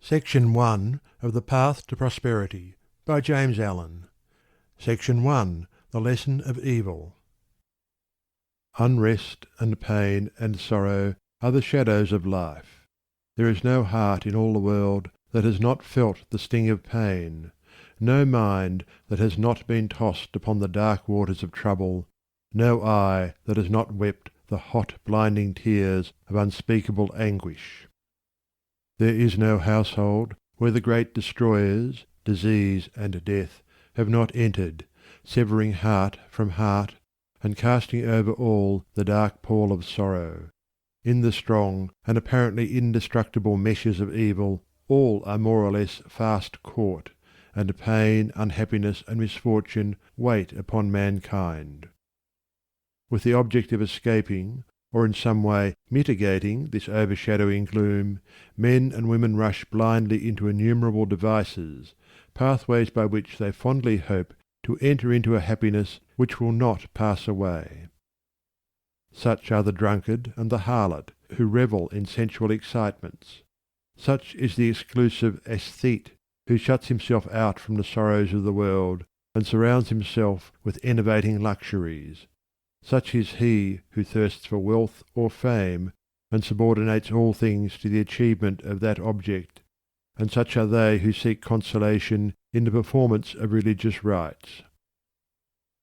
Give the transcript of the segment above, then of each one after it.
Section 1 of The Path to Prosperity by James Allen. Section 1. The Lesson of Evil. Unrest and pain and sorrow are the shadows of life. There is no heart in all the world that has not felt the sting of pain, no mind that has not been tossed upon the dark waters of trouble, no eye that has not wept the hot blinding tears of unspeakable anguish. There is no household where the great destroyers, disease and death, have not entered, severing heart from heart, and casting over all the dark pall of sorrow. In the strong and apparently indestructible meshes of evil, all are more or less fast caught, and pain, unhappiness, and misfortune wait upon mankind. With the object of escaping, or in some way mitigating this overshadowing gloom, men and women rush blindly into innumerable devices, pathways by which they fondly hope to enter into a happiness which will not pass away. Such are the drunkard and the harlot, who revel in sensual excitements. Such is the exclusive aesthete, who shuts himself out from the sorrows of the world, and surrounds himself with enervating luxuries. Such is he who thirsts for wealth or fame, and subordinates all things to the achievement of that object, and such are they who seek consolation in the performance of religious rites.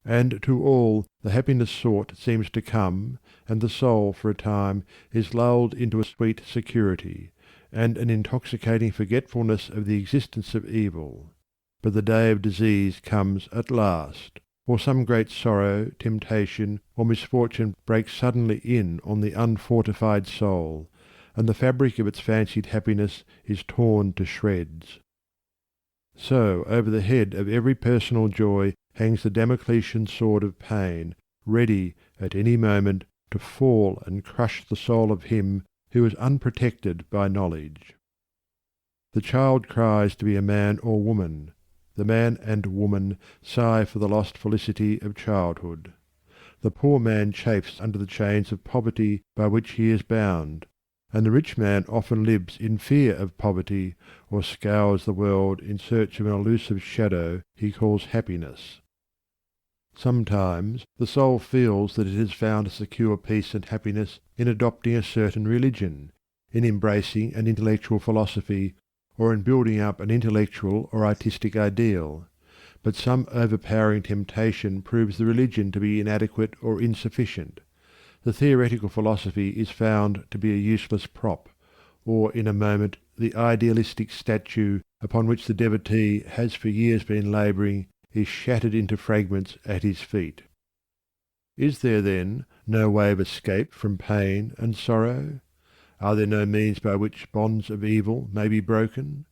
And to all the happiness sought seems to come, and the soul for a time is lulled into a sweet security, and an intoxicating forgetfulness of the existence of evil. But the day of disease comes at last, or some great sorrow, temptation, or misfortune breaks suddenly in on the unfortified soul, and the fabric of its fancied happiness is torn to shreds. So over the head of every personal joy hangs the Damocletian sword of pain, ready at any moment to fall and crush the soul of him who is unprotected by knowledge. The child cries to be a man or woman. The man and woman sigh for the lost felicity of childhood. The poor man chafes under the chains of poverty by which he is bound, and the rich man often lives in fear of poverty, or scours the world in search of an elusive shadow he calls happiness. Sometimes the soul feels that it has found a secure peace and happiness in adopting a certain religion, in embracing an intellectual philosophy, or in building up an intellectual or artistic ideal, but some overpowering temptation proves the religion to be inadequate or insufficient. The theoretical philosophy is found to be a useless prop, or in a moment the idealistic statue upon which the devotee has for years been labouring is shattered into fragments at his feet. Is there, then, no way of escape from pain and sorrow? Are there no means by which bonds of evil may be broken?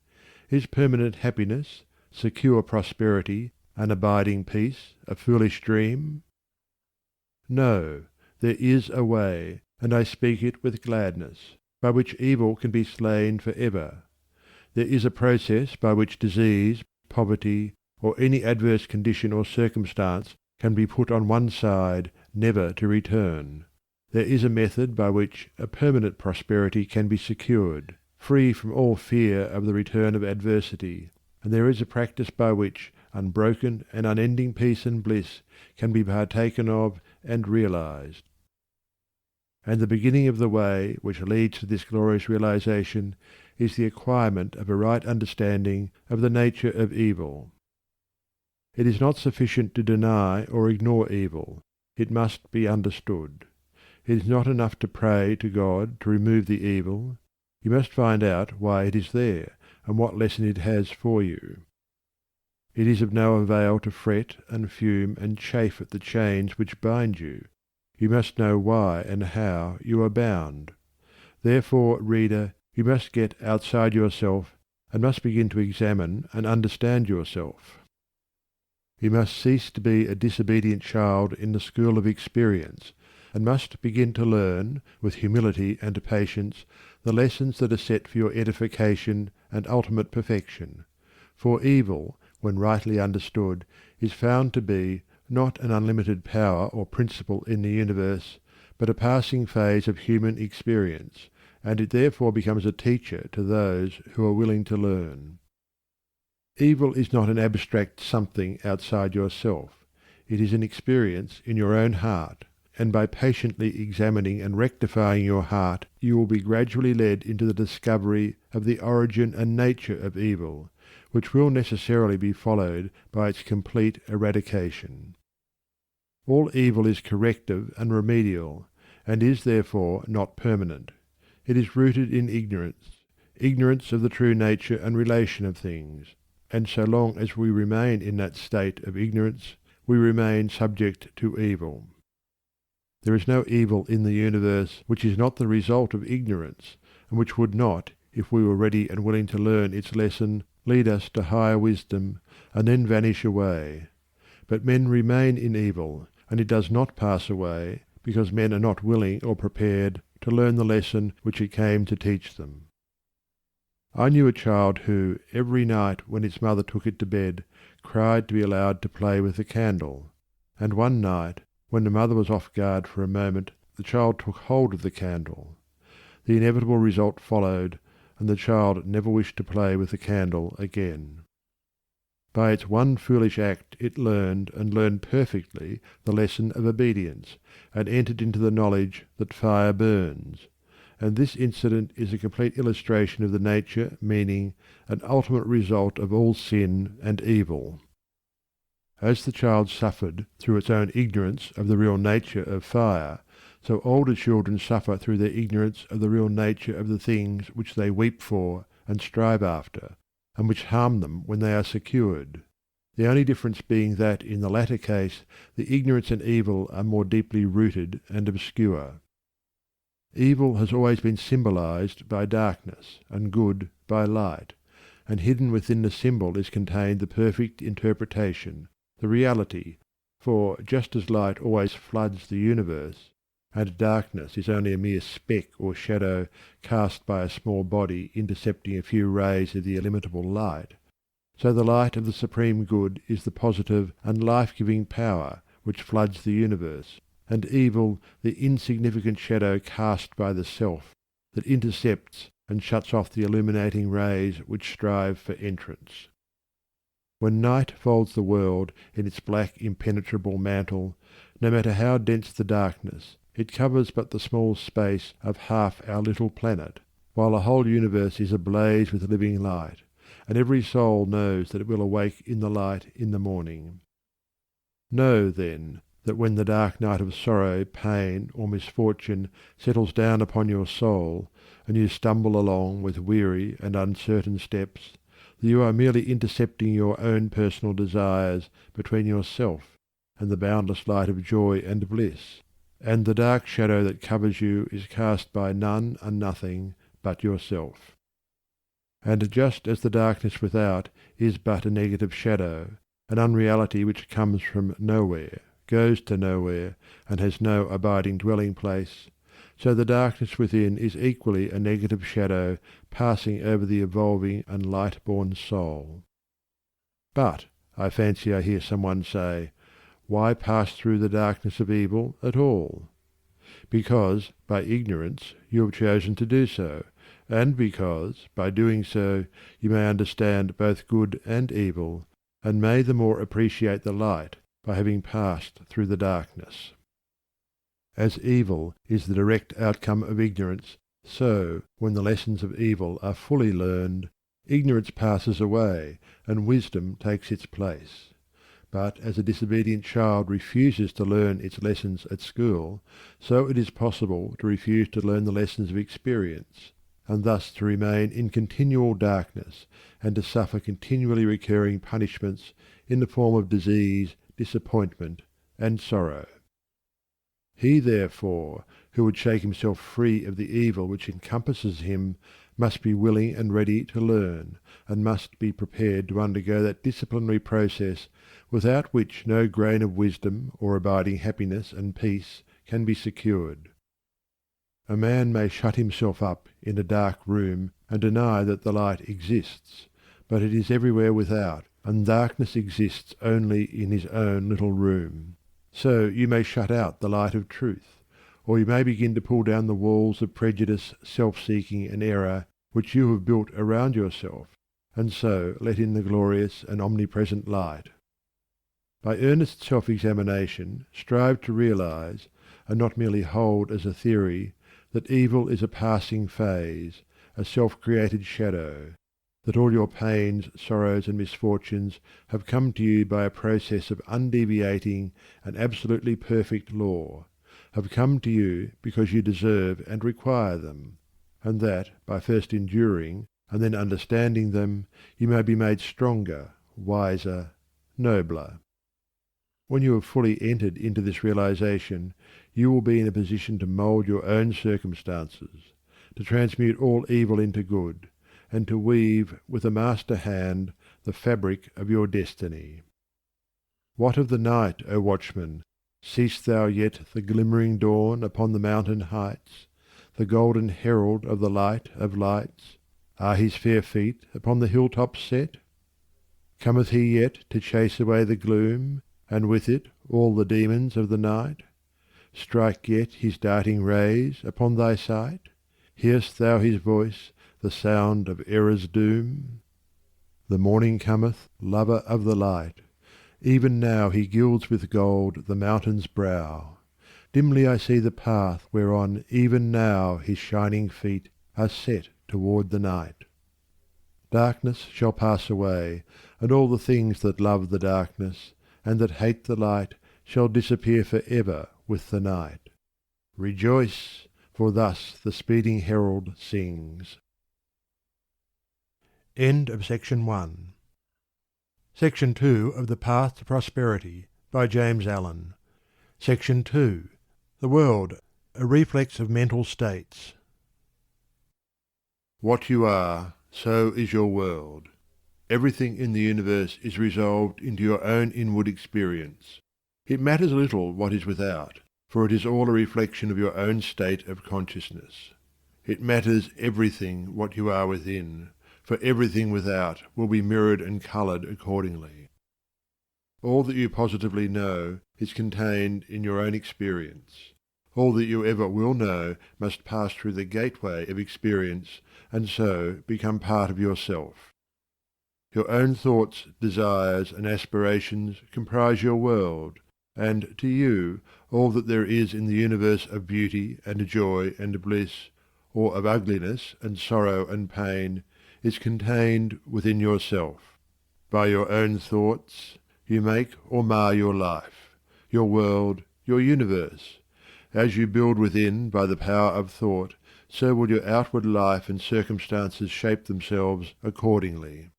Is permanent happiness, secure prosperity, an abiding peace, a foolish dream? No, there is a way, and I speak it with gladness, by which evil can be slain for ever. There is a process by which disease, poverty, or any adverse condition or circumstance can be put on one side, never to return. There is a method by which a permanent prosperity can be secured, free from all fear of the return of adversity, and there is a practice by which unbroken and unending peace and bliss can be partaken of and realized. And the beginning of the way which leads to this glorious realization is the acquirement of a right understanding of the nature of evil. It is not sufficient to deny or ignore evil, it must be understood. It is not enough to pray to God to remove the evil. You must find out why it is there, and what lesson it has for you. It is of no avail to fret and fume and chafe at the chains which bind you. You must know why and how you are bound. Therefore, reader, you must get outside yourself, and must begin to examine and understand yourself. You must cease to be a disobedient child in the school of experience, and must begin to learn, with humility and patience, the lessons that are set for your edification and ultimate perfection. For evil, when rightly understood, is found to be not an unlimited power or principle in the universe, but a passing phase of human experience, and it therefore becomes a teacher to those who are willing to learn. Evil is not an abstract something outside yourself. It is an experience in your own heart, and by patiently examining and rectifying your heart you will be gradually led into the discovery of the origin and nature of evil, which will necessarily be followed by its complete eradication. All evil is corrective and remedial, and is therefore not permanent. It is rooted in ignorance of the true nature and relation of things, and so long as we remain in that state of ignorance, we remain subject to evil. There is no evil in the universe which is not the result of ignorance, and which would not, if we were ready and willing to learn its lesson, lead us to higher wisdom, and then vanish away. But men remain in evil, and it does not pass away, because men are not willing or prepared to learn the lesson which it came to teach them. I knew a child who, every night when its mother took it to bed, cried to be allowed to play with the candle, and one night, when the mother was off guard for a moment, the child took hold of the candle. The inevitable result followed, and the child never wished to play with the candle again. By its one foolish act it learned, and learned perfectly, the lesson of obedience, and entered into the knowledge that fire burns. And this incident is a complete illustration of the nature, meaning, and ultimate result of all sin and evil. As the child suffered through its own ignorance of the real nature of fire, so older children suffer through their ignorance of the real nature of the things which they weep for and strive after, and which harm them when they are secured, the only difference being that in the latter case the ignorance and evil are more deeply rooted and obscure. Evil has always been symbolized by darkness, and good by light, and hidden within the symbol is contained the perfect interpretation, the reality, for just as light always floods the universe, and darkness is only a mere speck or shadow cast by a small body intercepting a few rays of the illimitable light, so the light of the Supreme Good is the positive and life-giving power which floods the universe, and evil the insignificant shadow cast by the self that intercepts and shuts off the illuminating rays which strive for entrance. When night folds the world in its black impenetrable mantle, no matter how dense the darkness, it covers but the small space of half our little planet, while the whole universe is ablaze with living light, and every soul knows that it will awake in the light in the morning. Know, then, that when the dark night of sorrow, pain, or misfortune settles down upon your soul, and you stumble along with weary and uncertain steps, that you are merely intercepting your own personal desires between yourself and the boundless light of joy and bliss, and the dark shadow that covers you is cast by none and nothing but yourself. And just as the darkness without is but a negative shadow, an unreality which comes from nowhere, goes to nowhere, and has no abiding dwelling place, so the darkness within is equally a negative shadow passing over the evolving and light-born soul. But, I fancy I hear someone say, why pass through the darkness of evil at all? Because, by ignorance, you have chosen to do so, and because, by doing so, you may understand both good and evil, and may the more appreciate the light by having passed through the darkness. As evil is the direct outcome of ignorance, so, when the lessons of evil are fully learned, ignorance passes away, and wisdom takes its place. But as a disobedient child refuses to learn its lessons at school, so it is possible to refuse to learn the lessons of experience, and thus to remain in continual darkness, and to suffer continually recurring punishments in the form of disease, disappointment, and sorrow. He, therefore, who would shake himself free of the evil which encompasses him, must be willing and ready to learn, and must be prepared to undergo that disciplinary process without which no grain of wisdom or abiding happiness and peace can be secured. A man may shut himself up in a dark room and deny that the light exists, but it is everywhere without, and darkness exists only in his own little room. So you may shut out the light of truth, or you may begin to pull down the walls of prejudice, self-seeking, and error which you have built around yourself, and so let in the glorious and omnipresent light. By earnest self-examination, strive to realize, and not merely hold as a theory, that evil is a passing phase, a self-created shadow, that all your pains, sorrows, and misfortunes have come to you by a process of undeviating and absolutely perfect law, have come to you because you deserve and require them, and that, by first enduring and then understanding them, you may be made stronger, wiser, nobler. When you have fully entered into this realization, you will be in a position to mould your own circumstances, to transmute all evil into good, and to weave with a master hand the fabric of your destiny. What of the night, O watchman? Seest thou yet the glimmering dawn upon the mountain heights, the golden herald of the light of lights? Are his fair feet upon the hilltops set? Cometh he yet to chase away the gloom, and with it all the demons of the night? Strike yet his darting rays upon thy sight? Hear'st thou his voice, the sound of error's doom? The morning cometh, lover of the light. Even now he gilds with gold the mountain's brow. Dimly I see the path whereon even now his shining feet are set toward the night. Darkness shall pass away, and all the things that love the darkness, and that hate the light, shall disappear for ever with the night. Rejoice, for thus the speeding herald sings. End of section 1. Section 2 of The Path to Prosperity by James Allen. Section 2. The World, a Reflex of Mental States. What you are, so is your world. Everything in the universe is resolved into your own inward experience. It matters little what is without, for it is all a reflection of your own state of consciousness. It matters everything what you are within, for everything without will be mirrored and coloured accordingly. All that you positively know is contained in your own experience. All that you ever will know must pass through the gateway of experience and so become part of yourself. Your own thoughts, desires, and aspirations comprise your world, and to you all that there is in the universe of beauty and joy and bliss, or of ugliness and sorrow and pain, is contained within yourself. By your own thoughts you make or mar your life, your world, your universe. As you build within by the power of thought, so will your outward life and circumstances shape themselves accordingly.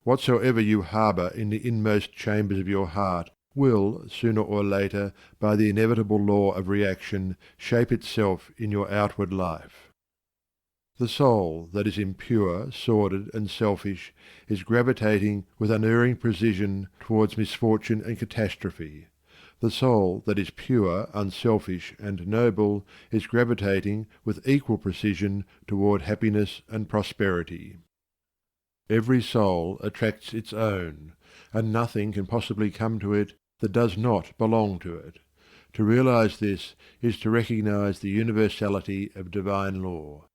Whatsoever you harbour in the inmost chambers of your heart will, sooner or later, by the inevitable law of reaction, shape itself in your outward life. The soul that is impure, sordid, and selfish is gravitating with unerring precision towards misfortune and catastrophe. The soul that is pure, unselfish, and noble is gravitating with equal precision toward happiness and prosperity. Every soul attracts its own, and nothing can possibly come to it that does not belong to it. To realize this is to recognize the universality of divine law.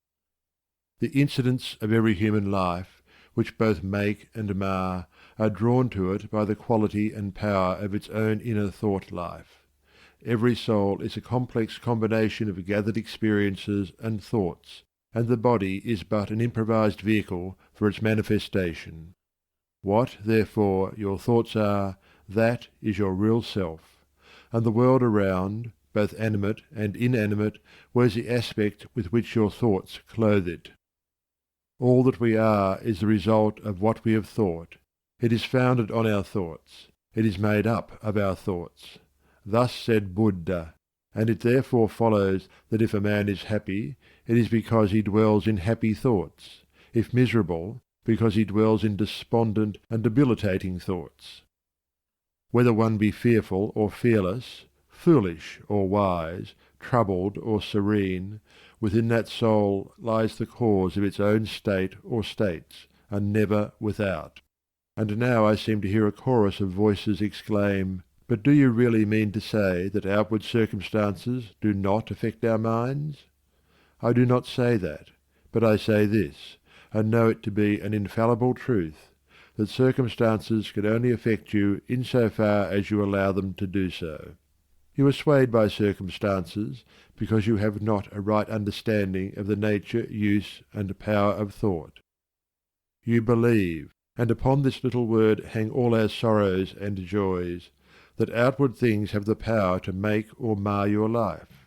The incidents of every human life, which both make and mar, are drawn to it by the quality and power of its own inner thought life. Every soul is a complex combination of gathered experiences and thoughts, and the body is but an improvised vehicle for its manifestation. What, therefore, your thoughts are, that is your real self, and the world around, both animate and inanimate, wears the aspect with which your thoughts clothe it. All that we are is the result of what we have thought. It is founded on our thoughts. It is made up of our thoughts. Thus said Buddha, and it therefore follows that if a man is happy, it is because he dwells in happy thoughts; if miserable, because he dwells in despondent and debilitating thoughts. Whether one be fearful or fearless, foolish or wise, troubled or serene, within that soul lies the cause of its own state or states, and never without. And now I seem to hear a chorus of voices exclaim, But do you really mean to say that outward circumstances do not affect our minds? I do not say that, but I say this, and know it to be an infallible truth, that circumstances can only affect you in so far as you allow them to do so. You are swayed by circumstances because you have not a right understanding of the nature, use, and power of thought. You believe, and upon this little word hang all our sorrows and joys, that outward things have the power to make or mar your life.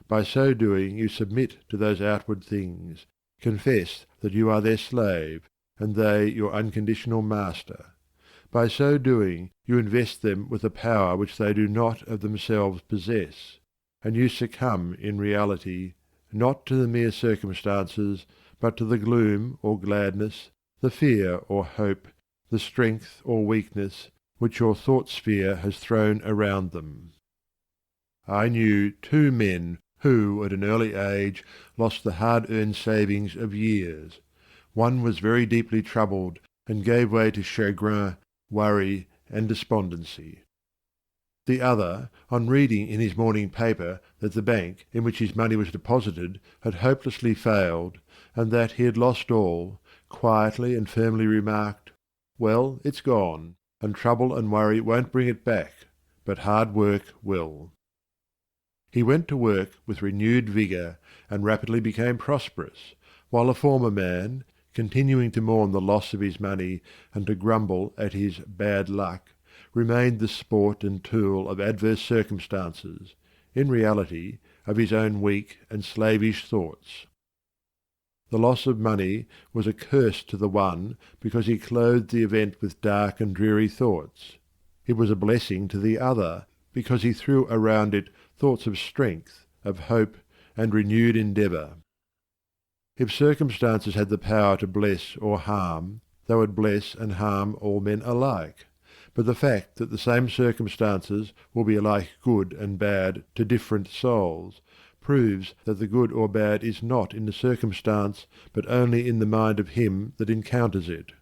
By so doing you submit to those outward things, confess that you are their slave, and they your unconditional master. By so doing you invest them with a power which they do not of themselves possess, and you succumb in reality, not to the mere circumstances, but to the gloom or gladness, the fear or hope, the strength or weakness, which your thought sphere has thrown around them. I knew 2 men who, at an early age, lost the hard-earned savings of years. One was very deeply troubled, and gave way to chagrin, worry, and despondency. The other, on reading in his morning paper that the bank in which his money was deposited had hopelessly failed, and that he had lost all, quietly and firmly remarked, "Well, it's gone, and trouble and worry won't bring it back, but hard work will." He went to work with renewed vigour, and rapidly became prosperous, while the former man, continuing to mourn the loss of his money and to grumble at his bad luck, remained the sport and tool of adverse circumstances, in reality of his own weak and slavish thoughts. The loss of money was a curse to the one because he clothed the event with dark and dreary thoughts. It was a blessing to the other because he threw around it thoughts of strength, of hope, and renewed endeavour. If circumstances had the power to bless or harm, they would bless and harm all men alike. But the fact that the same circumstances will be alike good and bad to different souls proves that the good or bad is not in the circumstance but only in the mind of him that encounters it.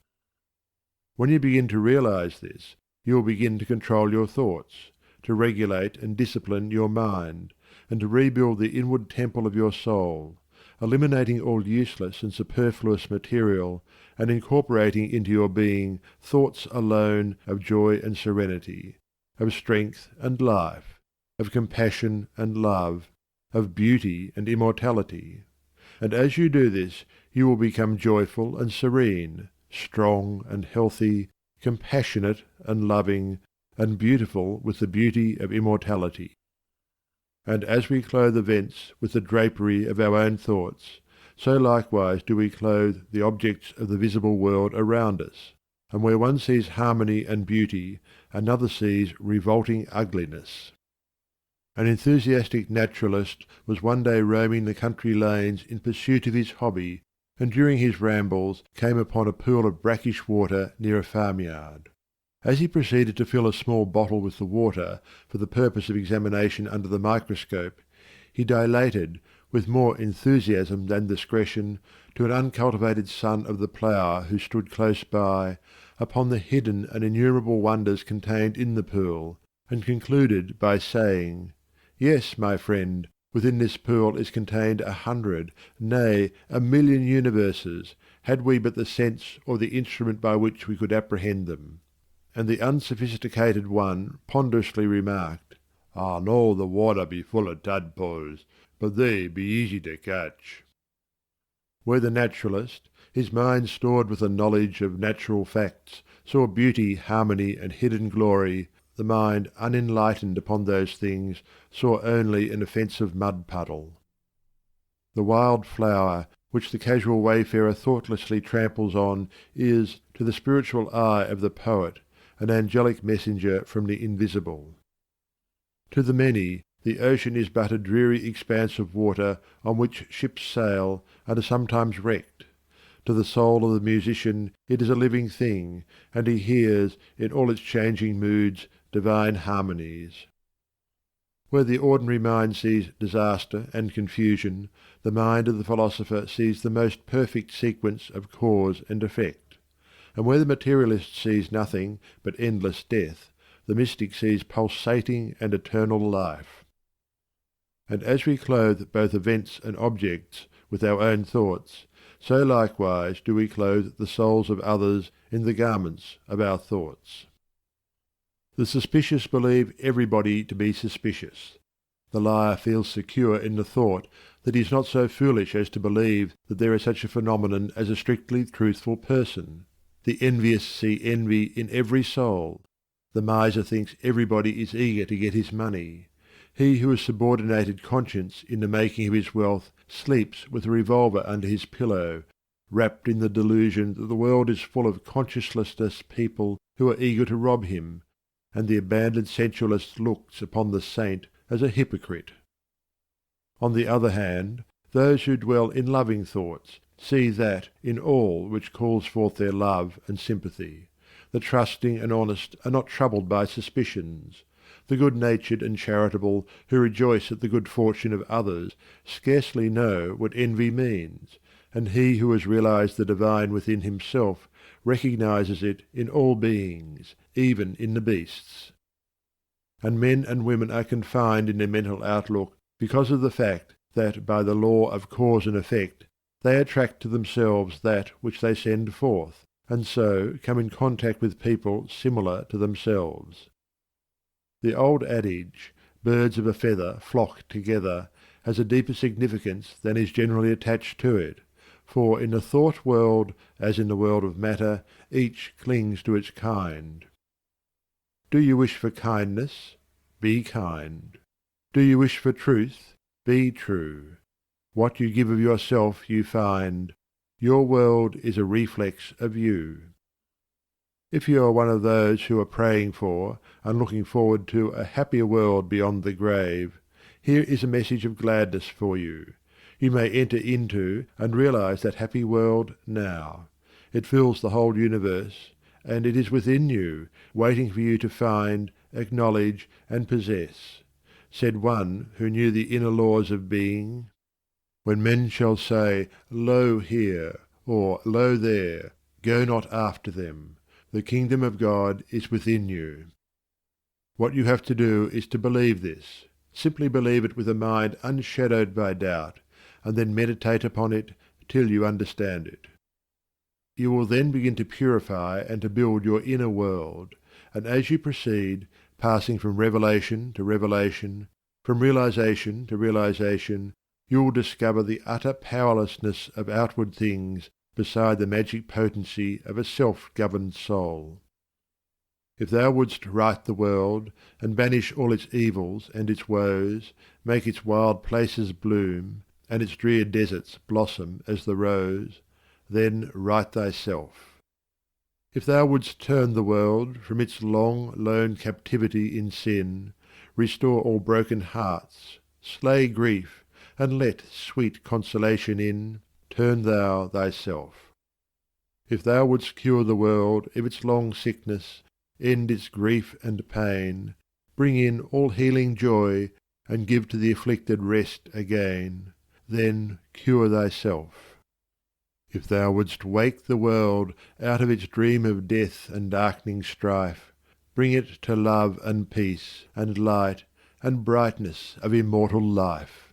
When you begin to realize this, you will begin to control your thoughts, to regulate and discipline your mind, and to rebuild the inward temple of your soul, eliminating all useless and superfluous material, and incorporating into your being thoughts alone of joy and serenity, of strength and life, of compassion and love, of beauty and immortality. And as you do this, you will become joyful and serene, strong and healthy, compassionate and loving, and beautiful with the beauty of immortality. And as we clothe events with the drapery of our own thoughts, so likewise do we clothe the objects of the visible world around us, and where one sees harmony and beauty, another sees revolting ugliness. An enthusiastic naturalist was one day roaming the country lanes in pursuit of his hobby, and during his rambles came upon a pool of brackish water near a farmyard. As he proceeded to fill a small bottle with the water for the purpose of examination under the microscope, he dilated, with more enthusiasm than discretion, to an uncultivated son of the plough who stood close by, upon the hidden and innumerable wonders contained in the pool, and concluded by saying, "Yes, my friend, within this pool is contained 100, nay, 1,000,000 universes, had we but the sense or the instrument by which we could apprehend them." And the unsophisticated one ponderously remarked, "I know the water be full of tadpoles, but they be easy to catch." Where the naturalist, his mind stored with the knowledge of natural facts, saw beauty, harmony, and hidden glory, the mind unenlightened upon those things saw only an offensive mud-puddle. The wild flower, which the casual wayfarer thoughtlessly tramples on, is, to the spiritual eye of the poet, an angelic messenger from the invisible. To the many, the ocean is but a dreary expanse of water on which ships sail and are sometimes wrecked. To the soul of the musician it is a living thing, and he hears, in all its changing moods, divine harmonies. Where the ordinary mind sees disaster and confusion, the mind of the philosopher sees the most perfect sequence of cause and effect. And where the materialist sees nothing but endless death, the mystic sees pulsating and eternal life. And as we clothe both events and objects with our own thoughts, so likewise do we clothe the souls of others in the garments of our thoughts. The suspicious believe everybody to be suspicious. The liar feels secure in the thought that he is not so foolish as to believe that there is such a phenomenon as a strictly truthful person. The envious see envy in every soul. The miser thinks everybody is eager to get his money. He who has subordinated conscience in the making of his wealth sleeps with a revolver under his pillow, wrapped in the delusion that the world is full of conscienceless people who are eager to rob him, and the abandoned sensualist looks upon the saint as a hypocrite. On the other hand, those who dwell in loving thoughts see that in all which calls forth their love and sympathy. The trusting and honest are not troubled by suspicions. The good-natured and charitable who rejoice at the good fortune of others scarcely know what envy means, and he who has realized the divine within himself recognizes it in all beings, even in the beasts. And men and women are confined in their mental outlook because of the fact that by the law of cause and effect they attract to themselves that which they send forth, and so come in contact with people similar to themselves. The old adage, "Birds of a feather flock together," has a deeper significance than is generally attached to it, for in the thought world, as in the world of matter, each clings to its kind. Do you wish for kindness? Be kind. Do you wish for truth? Be true. What you give of yourself you find. Your world is a reflex of you. If you are one of those who are praying for and looking forward to a happier world beyond the grave, here is a message of gladness for you. You may enter into and realize that happy world now. It fills the whole universe, and it is within you, waiting for you to find, acknowledge, and possess. Said one who knew the inner laws of being, "When men shall say, 'Lo here,' or 'Lo there,' go not after them. The kingdom of God is within you." What you have to do is to believe this. Simply believe it with a mind unshadowed by doubt, and then meditate upon it till you understand it. You will then begin to purify and to build your inner world, and as you proceed, passing from revelation to revelation, from realization to realization, you will discover the utter powerlessness of outward things beside the magic potency of a self-governed soul. If thou wouldst right the world, and banish all its evils and its woes, make its wild places bloom, and its drear deserts blossom as the rose, then right thyself. If thou wouldst turn the world from its long, lone captivity in sin, restore all broken hearts, slay grief, and let sweet consolation in, turn thou thyself. If thou wouldst cure the world of its long sickness, end its grief and pain, bring in all healing joy, and give to the afflicted rest again, then cure thyself. If thou wouldst wake the world out of its dream of death and darkening strife, bring it to love and peace, and light, and brightness of immortal life.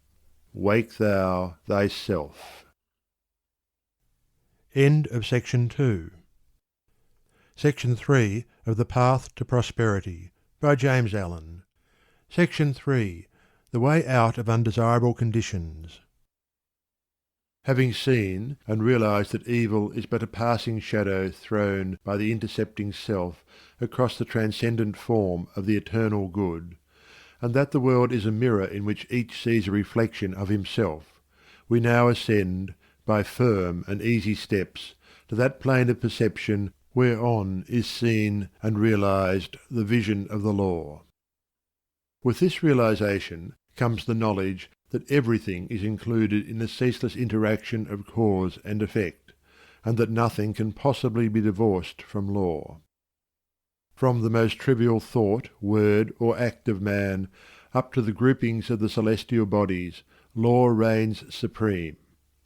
Wake thou thyself. End of section 2. Section 3 of The Path to Prosperity by James Allen. Section 3. The Way Out of Undesirable Conditions. Having seen and realized that evil is but a passing shadow thrown by the intercepting self across the transcendent form of the eternal good, and that the world is a mirror in which each sees a reflection of himself, we now ascend, by firm and easy steps, to that plane of perception whereon is seen and realized the vision of the law. With this realization comes the knowledge that everything is included in the ceaseless interaction of cause and effect, and that nothing can possibly be divorced from law. From the most trivial thought, word, or act of man, up to the groupings of the celestial bodies, law reigns supreme.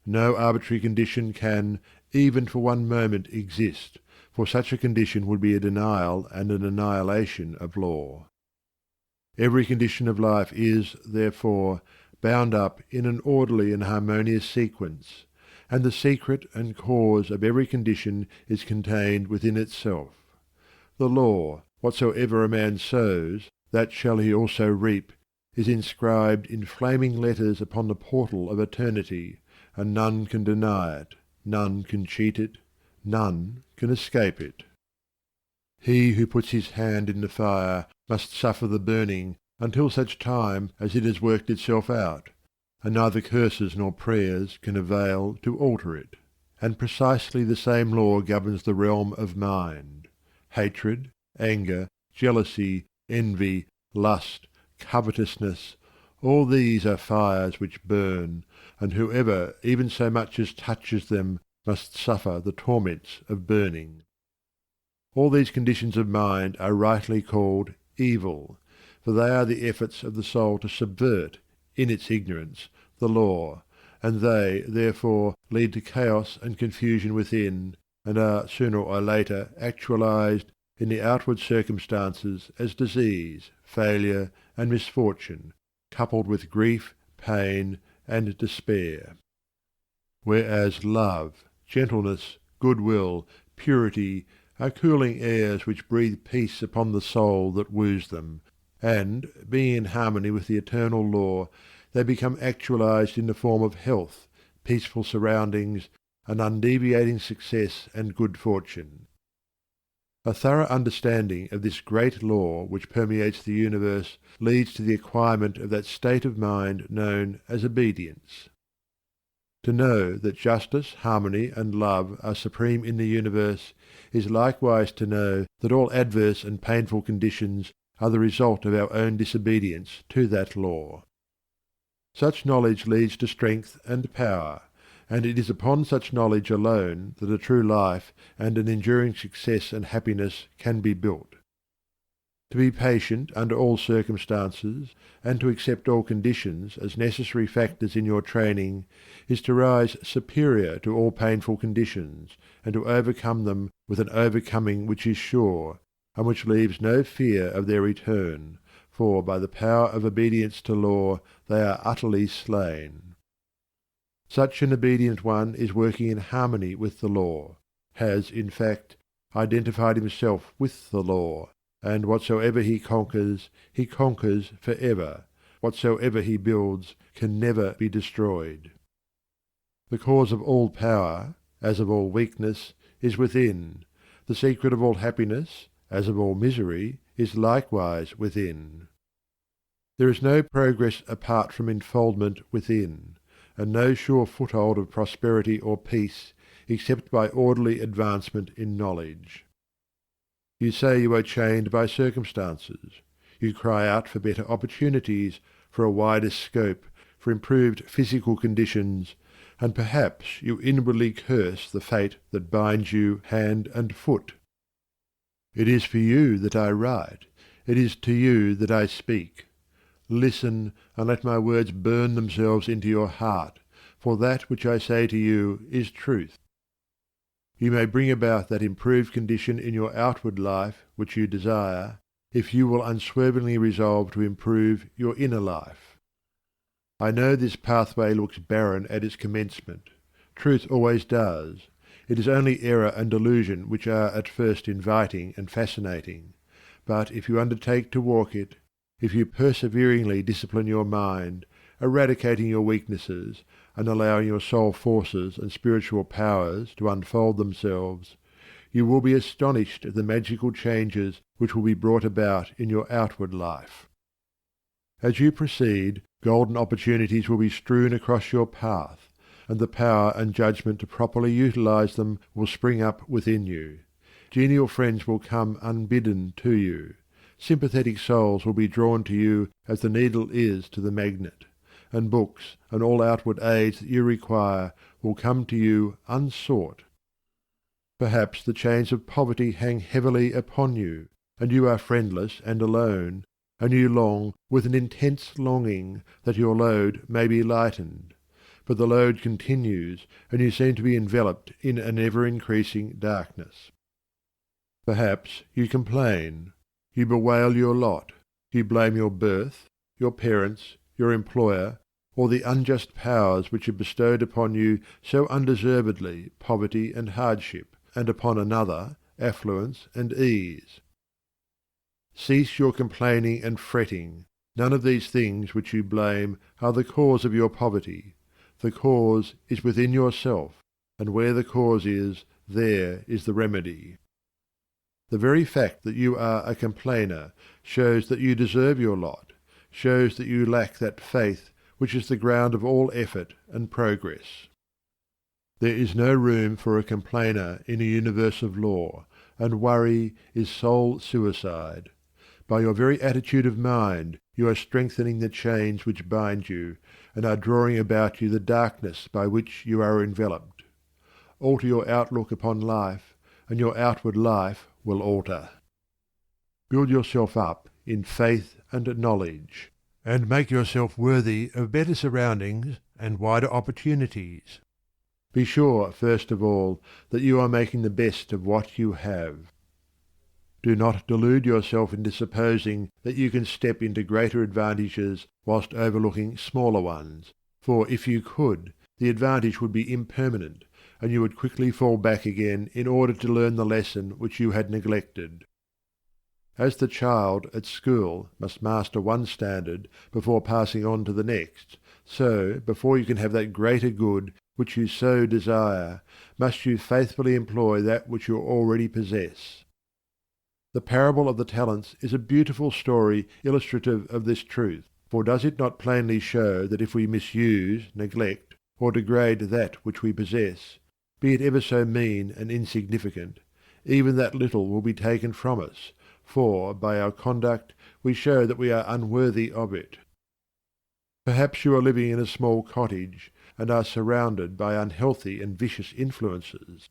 No arbitrary condition can, even for one moment, exist, for such a condition would be a denial and an annihilation of law. Every condition of life is, therefore, bound up in an orderly and harmonious sequence, and the secret and cause of every condition is contained within itself. The law, whatsoever a man sows, that shall he also reap, is inscribed in flaming letters upon the portal of eternity, and none can deny it, none can cheat it, none can escape it. He who puts his hand in the fire must suffer the burning until such time as it has worked itself out, and neither curses nor prayers can avail to alter it. And precisely the same law governs the realm of mind. Hatred, anger, jealousy, envy, lust, covetousness, all these are fires which burn, and whoever even so much as touches them must suffer the torments of burning. All these conditions of mind are rightly called evil, for they are the efforts of the soul to subvert, in its ignorance, the law, and they, therefore, lead to chaos and confusion within, and are sooner or later actualized in the outward circumstances as disease, failure, and misfortune, coupled with grief, pain, and despair. Whereas love, gentleness, goodwill, purity, are cooling airs which breathe peace upon the soul that woos them, and, being in harmony with the eternal law, they become actualized in the form of health, peaceful surroundings, and undeviating success and good fortune. A thorough understanding of this great law which permeates the universe leads to the acquirement of that state of mind known as obedience. To know that justice, harmony, and love are supreme in the universe is likewise to know that all adverse and painful conditions are the result of our own disobedience to that law. Such knowledge leads to strength and power, and it is upon such knowledge alone that a true life and an enduring success and happiness can be built. To be patient under all circumstances, and to accept all conditions as necessary factors in your training, is to rise superior to all painful conditions, and to overcome them with an overcoming which is sure, and which leaves no fear of their return, for by the power of obedience to law they are utterly slain. Such an obedient one is working in harmony with the law, has, in fact, identified himself with the law, and whatsoever he conquers for ever. Whatsoever he builds can never be destroyed. The cause of all power, as of all weakness, is within. The secret of all happiness, as of all misery, is likewise within. There is no progress apart from enfoldment within, and no sure foothold of prosperity or peace except by orderly advancement in knowledge. You say you are chained by circumstances. You cry out for better opportunities, for a wider scope, for improved physical conditions, and perhaps you inwardly curse the fate that binds you hand and foot. It is for you that I write. It is to you that I speak. Listen, and let my words burn themselves into your heart, for that which I say to you is truth. You may bring about that improved condition in your outward life which you desire, if you will unswervingly resolve to improve your inner life. I know this pathway looks barren at its commencement. Truth always does. It is only error and delusion which are at first inviting and fascinating. But if you undertake to walk it, if you perseveringly discipline your mind, eradicating your weaknesses, and allowing your soul forces and spiritual powers to unfold themselves, you will be astonished at the magical changes which will be brought about in your outward life. As you proceed, golden opportunities will be strewn across your path, and the power and judgment to properly utilize them will spring up within you. Genial friends will come unbidden to you. Sympathetic souls will be drawn to you as the needle is to the magnet, and books and all outward aids that you require will come to you unsought. Perhaps the chains of poverty hang heavily upon you, and you are friendless and alone, and you long with an intense longing that your load may be lightened. But the load continues, and you seem to be enveloped in an ever-increasing darkness. Perhaps you complain. You bewail your lot. You blame your birth, your parents, your employer, or the unjust powers which have bestowed upon you so undeservedly poverty and hardship, and upon another affluence and ease. Cease your complaining and fretting. None of these things which you blame are the cause of your poverty. The cause is within yourself, and where the cause is, there is the remedy. The very fact that you are a complainer shows that you deserve your lot, shows that you lack that faith which is the ground of all effort and progress. There is no room for a complainer in a universe of law, and worry is soul suicide. By your very attitude of mind you are strengthening the chains which bind you, and are drawing about you the darkness by which you are enveloped. Alter your outlook upon life, and your outward life will alter. Build yourself up in faith and knowledge, and make yourself worthy of better surroundings and wider opportunities. Be sure, first of all, that you are making the best of what you have. Do not delude yourself into supposing that you can step into greater advantages whilst overlooking smaller ones, for if you could, the advantage would be impermanent, and you would quickly fall back again in order to learn the lesson which you had neglected. As the child at school must master one standard before passing on to the next, so, before you can have that greater good which you so desire, must you faithfully employ that which you already possess. The parable of the talents is a beautiful story illustrative of this truth, for does it not plainly show that if we misuse, neglect, or degrade that which we possess, be it ever so mean and insignificant, even that little will be taken from us, for by our conduct we show that we are unworthy of it. Perhaps you are living in a small cottage, and are surrounded by unhealthy and vicious influences.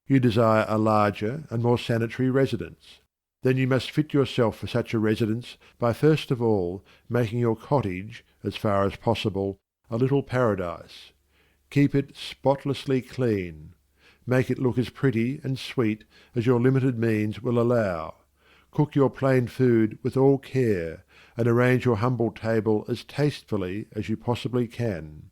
You desire a larger and more sanitary residence. Then you must fit yourself for such a residence by first of all making your cottage, as far as possible, a little paradise. Keep it spotlessly clean. Make it look as pretty and sweet as your limited means will allow. Cook your plain food with all care, and arrange your humble table as tastefully as you possibly can.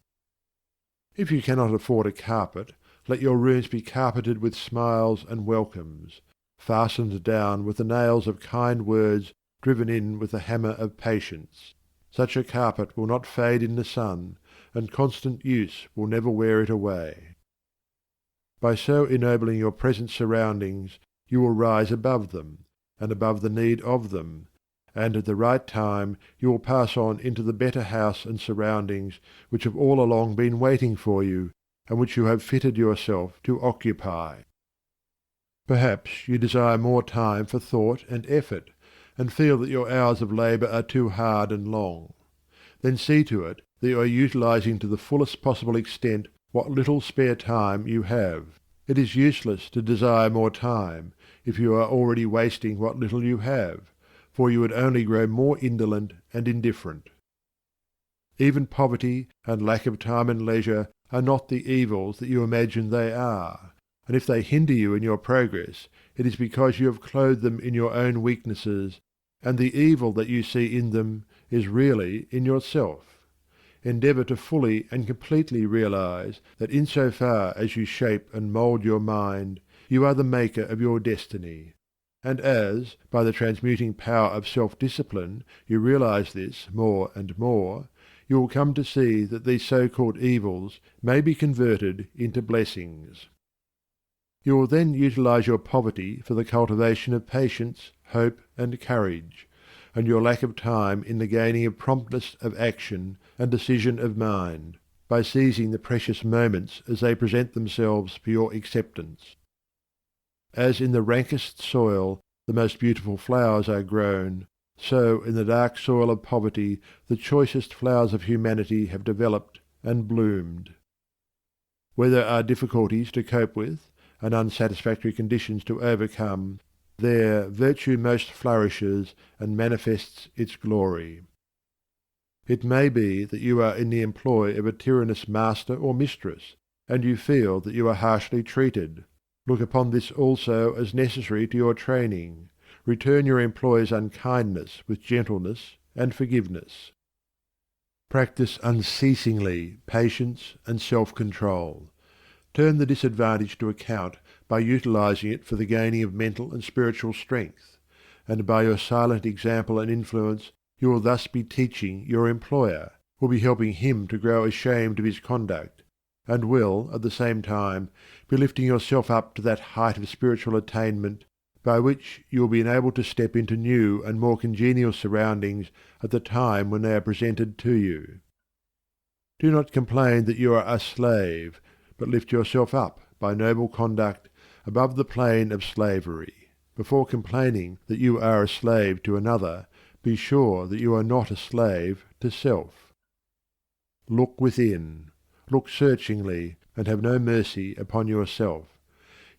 If you cannot afford a carpet, let your rooms be carpeted with smiles and welcomes, fastened down with the nails of kind words driven in with the hammer of patience. Such a carpet will not fade in the sun, and constant use will never wear it away. By so ennobling your present surroundings, you will rise above them, and above the need of them, and at the right time you will pass on into the better house and surroundings which have all along been waiting for you, and which you have fitted yourself to occupy. Perhaps you desire more time for thought and effort, and feel that your hours of labour are too hard and long. Then see to it that you are utilizing to the fullest possible extent what little spare time you have. It is useless to desire more time, if you are already wasting what little you have, for you would only grow more indolent and indifferent. Even poverty and lack of time and leisure are not the evils that you imagine they are, and if they hinder you in your progress, it is because you have clothed them in your own weaknesses, and the evil that you see in them is really in yourself. Endeavour to fully and completely realize that in so far as you shape and mould your mind, you are the maker of your destiny. And as, by the transmuting power of self-discipline, you realize this more and more, you will come to see that these so-called evils may be converted into blessings. You will then utilize your poverty for the cultivation of patience, hope, and courage, and your lack of time in the gaining of promptness of action and decision of mind, by seizing the precious moments as they present themselves for your acceptance. As in the rankest soil the most beautiful flowers are grown, so in the dark soil of poverty the choicest flowers of humanity have developed and bloomed. Where there are difficulties to cope with, and unsatisfactory conditions to overcome, there virtue most flourishes and manifests its glory. It may be that you are in the employ of a tyrannous master or mistress, and you feel that you are harshly treated. Look upon this also as necessary to your training. Return your employer's unkindness with gentleness and forgiveness. Practice unceasingly patience and self-control. Turn the disadvantage to account by utilizing it for the gaining of mental and spiritual strength, and by your silent example and influence you will thus be teaching your employer, will be helping him to grow ashamed of his conduct, and will, at the same time, be lifting yourself up to that height of spiritual attainment by which you will be enabled to step into new and more congenial surroundings at the time when they are presented to you. Do not complain that you are a slave, but lift yourself up by noble conduct above the plane of slavery. Before complaining that you are a slave to another, be sure that you are not a slave to self. Look within. Look searchingly, and have no mercy upon yourself.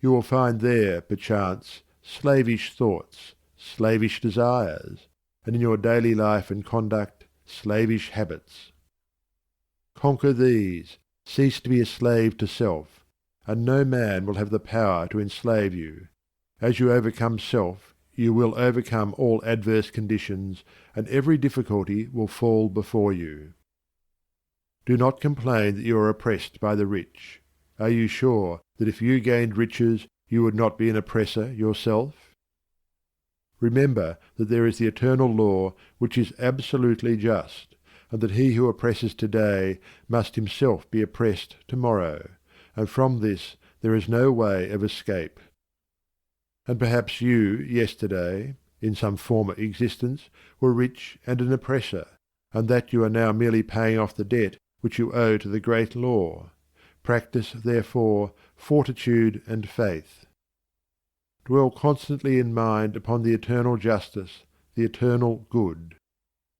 You will find there, perchance, slavish thoughts, slavish desires, and in your daily life and conduct, slavish habits. Conquer these, cease to be a slave to self, and no man will have the power to enslave you. As you overcome self, you will overcome all adverse conditions, and every difficulty will fall before you. Do not complain that you are oppressed by the rich. Are you sure that if you gained riches you would not be an oppressor yourself? Remember that there is the eternal law which is absolutely just, and that he who oppresses today must himself be oppressed tomorrow, and from this there is no way of escape. And perhaps you, yesterday, in some former existence, were rich and an oppressor, and that you are now merely paying off the debt which you owe to the great law. Practice, therefore, fortitude and faith. Dwell constantly in mind upon the eternal justice, the eternal good.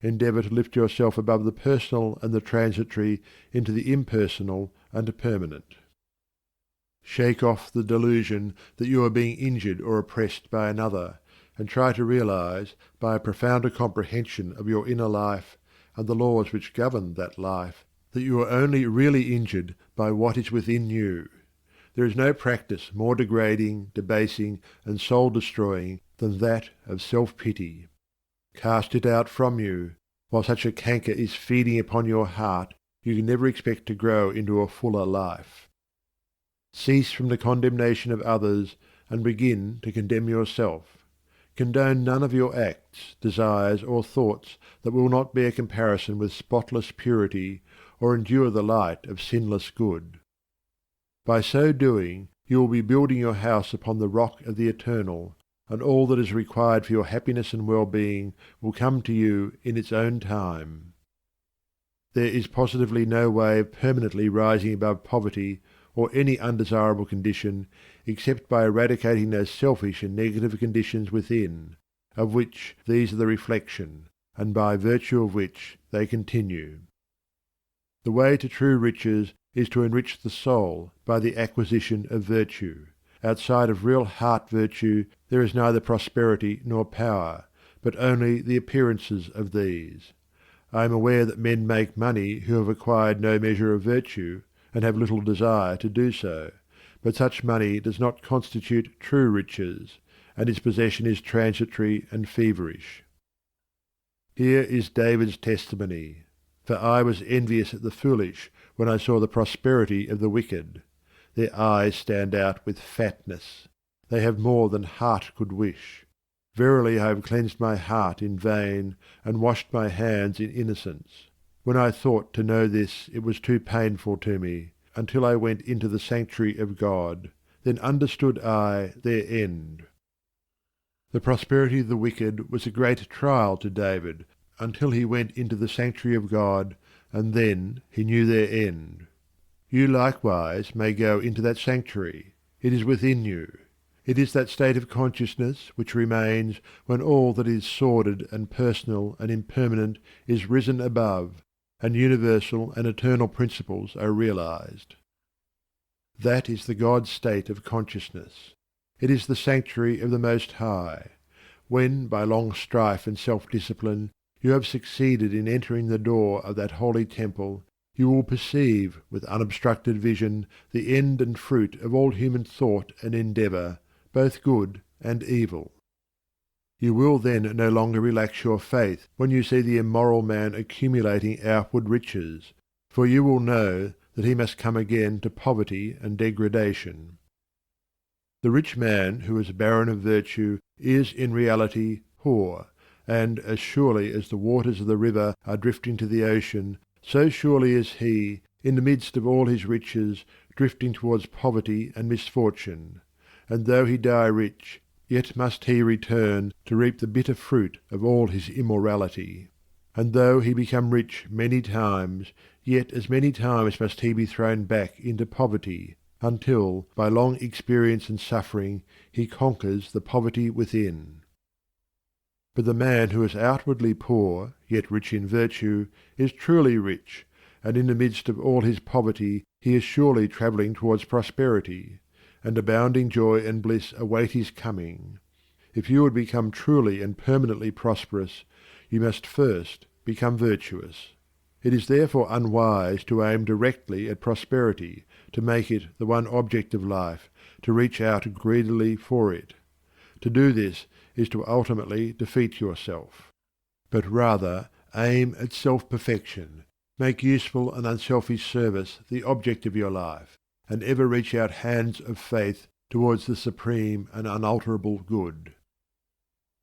Endeavour to lift yourself above the personal and the transitory into the impersonal and permanent. Shake off the delusion that you are being injured or oppressed by another, and try to realize, by a profounder comprehension of your inner life and the laws which govern that life, that you are only really injured by what is within you. There is no practice more degrading, debasing, and soul-destroying than that of self-pity. Cast it out from you. While such a canker is feeding upon your heart, you can never expect to grow into a fuller life. Cease from the condemnation of others, and begin to condemn yourself. Condone none of your acts, desires, or thoughts that will not bear comparison with spotless purity, or endure the light of sinless good. By so doing, you will be building your house upon the rock of the eternal, and all that is required for your happiness and well-being will come to you in its own time. There is positively no way of permanently rising above poverty or any undesirable condition except by eradicating those selfish and negative conditions within, of which these are the reflection, and by virtue of which they continue. The way to true riches is to enrich the soul by the acquisition of virtue. Outside of real heart virtue there is neither prosperity nor power, but only the appearances of these. I am aware that men make money who have acquired no measure of virtue, and have little desire to do so, but such money does not constitute true riches, and its possession is transitory and feverish. Here is David's testimony. For I was envious at the foolish when I saw the prosperity of the wicked. Their eyes stand out with fatness. They have more than heart could wish. Verily I have cleansed my heart in vain, and washed my hands in innocence. When I thought to know this, it was too painful to me, until I went into the sanctuary of God. Then understood I their end. The prosperity of the wicked was a great trial to David, until he went into the sanctuary of God, and then he knew their end. You likewise may go into that sanctuary. It is within you. It is that state of consciousness which remains when all that is sordid and personal and impermanent is risen above, and universal and eternal principles are realized. That is the God state of consciousness. It is the sanctuary of the Most High. When, by long strife and self-discipline, you have succeeded in entering the door of that holy temple, You will perceive with unobstructed vision the end and fruit of all human thought and endeavour, both good and evil. You will then no longer relax your faith when you see the immoral man accumulating outward riches, for you will know that he must come again to poverty and degradation. The rich man who is barren of virtue is in reality poor, and as surely as the waters of the river are drifting to the ocean, so surely is he, in the midst of all his riches, drifting towards poverty and misfortune. And though he die rich, yet must he return to reap the bitter fruit of all his immorality. And though he become rich many times, yet as many times must he be thrown back into poverty, until, by long experience and suffering, he conquers the poverty within. But the man who is outwardly poor, yet rich in virtue, is truly rich, and in the midst of all his poverty he is surely travelling towards prosperity, and abounding joy and bliss await his coming. If you would become truly and permanently prosperous, you must first become virtuous. It is therefore unwise to aim directly at prosperity, to make it the one object of life, to reach out greedily for it. To do this is to ultimately defeat yourself. But rather aim at self-perfection, make useful and unselfish service the object of your life, and ever reach out hands of faith towards the supreme and unalterable good.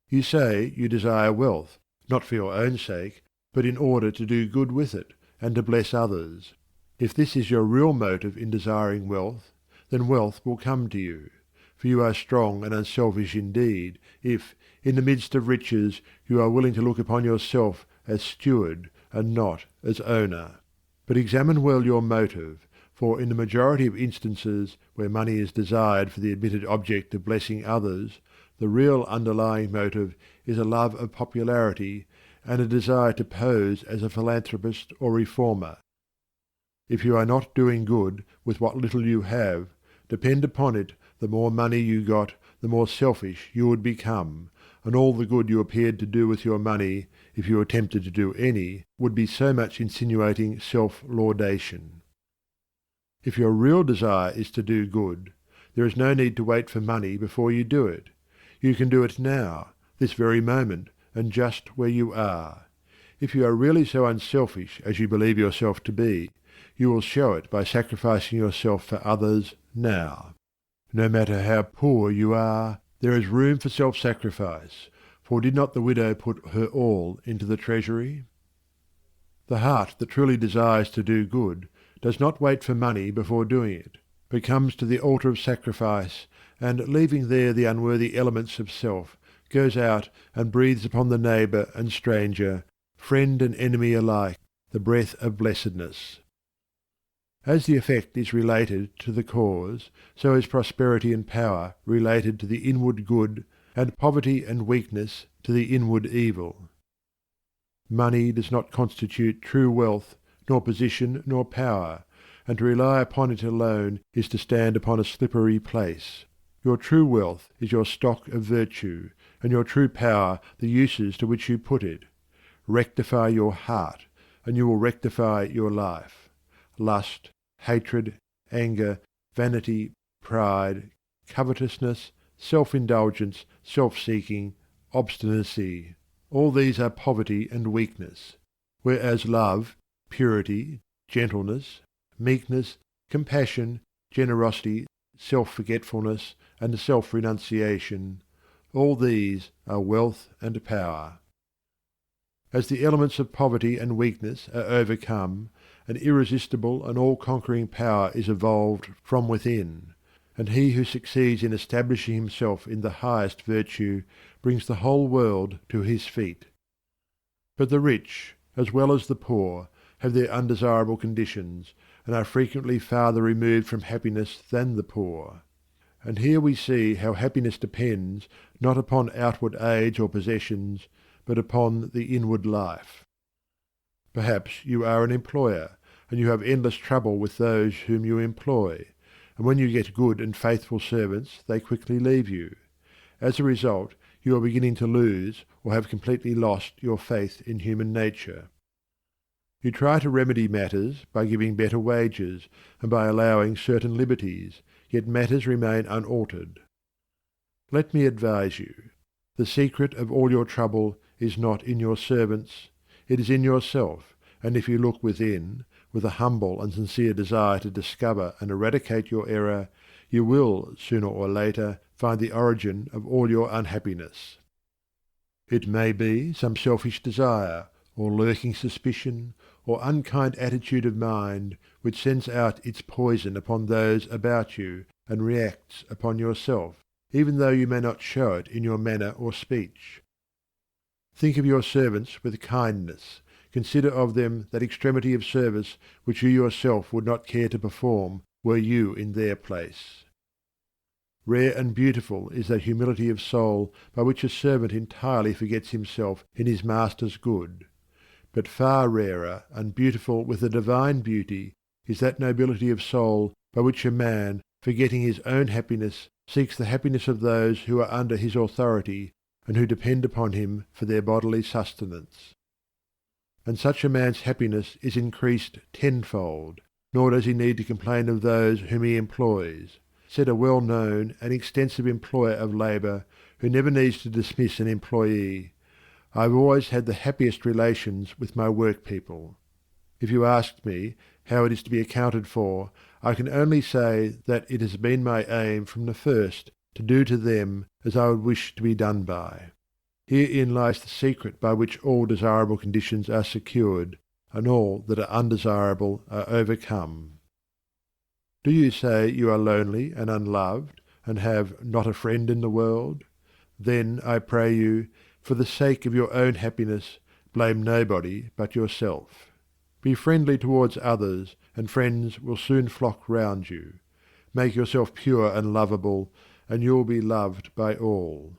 You say you desire wealth, not for your own sake, but in order to do good with it, and to bless others. If this is your real motive in desiring wealth, then wealth will come to you. For you are strong and unselfish indeed, if, in the midst of riches, you are willing to look upon yourself as steward and not as owner. But examine well your motive, for in the majority of instances where money is desired for the admitted object of blessing others, the real underlying motive is a love of popularity and a desire to pose as a philanthropist or reformer. If you are not doing good with what little you have, depend upon it, the more money you got, the more selfish you would become, and all the good you appeared to do with your money, if you attempted to do any, would be so much insinuating self-laudation. If your real desire is to do good, there is no need to wait for money before you do it. You can do it now, this very moment, and just where you are. If you are really so unselfish as you believe yourself to be, you will show it by sacrificing yourself for others now. No matter how poor you are, there is room for self-sacrifice, for did not the widow put her all into the treasury? The heart that truly desires to do good does not wait for money before doing it, but comes to the altar of sacrifice, and leaving there the unworthy elements of self, goes out and breathes upon the neighbour and stranger, friend and enemy alike, the breath of blessedness. As the effect is related to the cause, so is prosperity and power related to the inward good, and poverty and weakness to the inward evil. Money does not constitute true wealth, nor position nor power, and to rely upon it alone is to stand upon a slippery place. Your true wealth is your stock of virtue, and your true power the uses to which you put it. Rectify your heart, and you will rectify your life. Lust, hatred, anger, vanity, pride, covetousness, self-indulgence, self-seeking, obstinacy, all these are poverty and weakness, whereas love, purity, gentleness, meekness, compassion, generosity, self-forgetfulness, and self-renunciation, all these are wealth and power. As the elements of poverty and weakness are overcome, an irresistible and all-conquering power is evolved from within, and he who succeeds in establishing himself in the highest virtue brings the whole world to his feet. But the rich, as well as the poor, have their undesirable conditions, and are frequently farther removed from happiness than the poor. And here we see how happiness depends not upon outward aids or possessions, but upon the inward life. Perhaps you are an employer, and you have endless trouble with those whom you employ, and when you get good and faithful servants they quickly leave you. As a result, you are beginning to lose or have completely lost your faith in human nature. You try to remedy matters by giving better wages and by allowing certain liberties, yet matters remain unaltered. Let me advise you. The secret of all your trouble is not in your servants, it is in yourself, and if you look within, with a humble and sincere desire to discover and eradicate your error, you will, sooner or later, find the origin of all your unhappiness. It may be some selfish desire, or lurking suspicion, or unkind attitude of mind, which sends out its poison upon those about you and reacts upon yourself, even though you may not show it in your manner or speech. Think of your servants with kindness, consider of them that extremity of service which you yourself would not care to perform were you in their place. Rare and beautiful is that humility of soul by which a servant entirely forgets himself in his master's good. But far rarer and beautiful with a divine beauty is that nobility of soul by which a man, forgetting his own happiness, seeks the happiness of those who are under his authority and who depend upon him for their bodily sustenance. And such a man's happiness is increased tenfold, nor does he need to complain of those whom he employs, said a well-known and extensive employer of labour who never needs to dismiss an employee. I have always had the happiest relations with my workpeople. If you ask me how it is to be accounted for, I can only say that it has been my aim from the first to do to them as I would wish to be done by. Herein lies the secret by which all desirable conditions are secured, and all that are undesirable are overcome. Do you say you are lonely and unloved, and have not a friend in the world? Then, I pray you, for the sake of your own happiness, blame nobody but yourself. Be friendly towards others, and friends will soon flock round you. Make yourself pure and lovable, and you will be loved by all.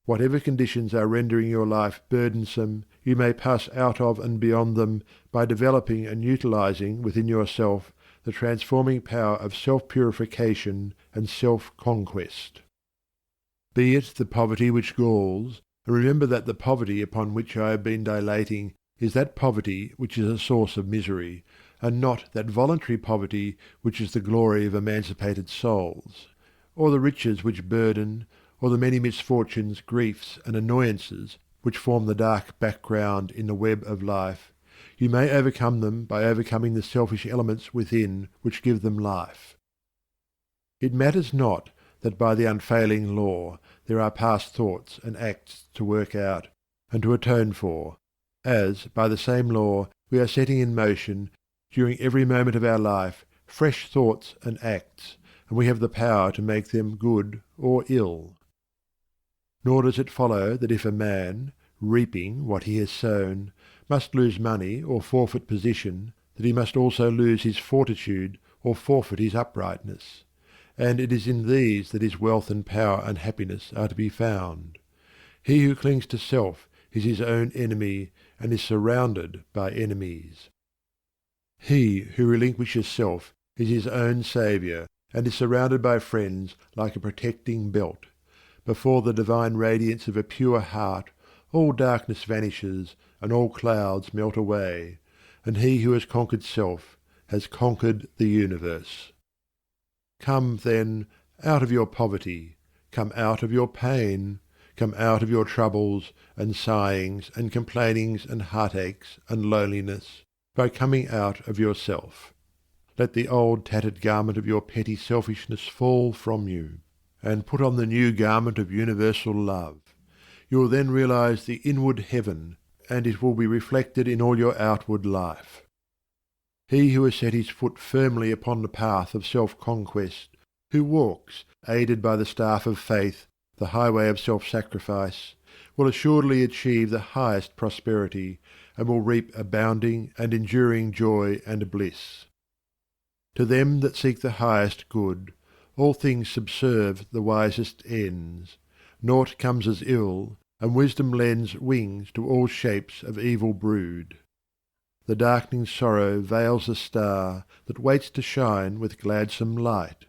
Whatever conditions are rendering your life burdensome, you may pass out of and beyond them by developing and utilizing within yourself the transforming power of self-purification and self-conquest. Be it the poverty which galls, and remember that the poverty upon which I have been dilating is that poverty which is a source of misery, and not that voluntary poverty which is the glory of emancipated souls, or the riches which burden, or the many misfortunes, griefs, and annoyances which form the dark background in the web of life. You may overcome them by overcoming the selfish elements within which give them life. It matters not that by the unfailing law there are past thoughts and acts to work out and to atone for, as by the same law we are setting in motion, during every moment of our life, fresh thoughts and acts, and we have the power to make them good or ill. Nor does it follow that if a man, reaping what he has sown, must lose money or forfeit position, that he must also lose his fortitude or forfeit his uprightness. And it is in these that his wealth and power and happiness are to be found. He who clings to self is his own enemy and is surrounded by enemies. He who relinquishes self is his own saviour and is surrounded by friends like a protecting belt. Before the divine radiance of a pure heart all darkness vanishes and all clouds melt away, and he who has conquered self has conquered the universe. Come, then, out of your poverty, come out of your pain, come out of your troubles and sighings and complainings and heartaches and loneliness, by coming out of yourself. Let the old tattered garment of your petty selfishness fall from you, and put on the new garment of universal love. You will then realize the inward heaven, and it will be reflected in all your outward life. He who has set his foot firmly upon the path of self-conquest, who walks, aided by the staff of faith, the highway of self-sacrifice, will assuredly achieve the highest prosperity, and will reap abounding and enduring joy and bliss. To them that seek the highest good, all things subserve the wisest ends. Naught comes as ill, and wisdom lends wings to all shapes of evil brood. The darkening sorrow veils the star that waits to shine with gladsome light.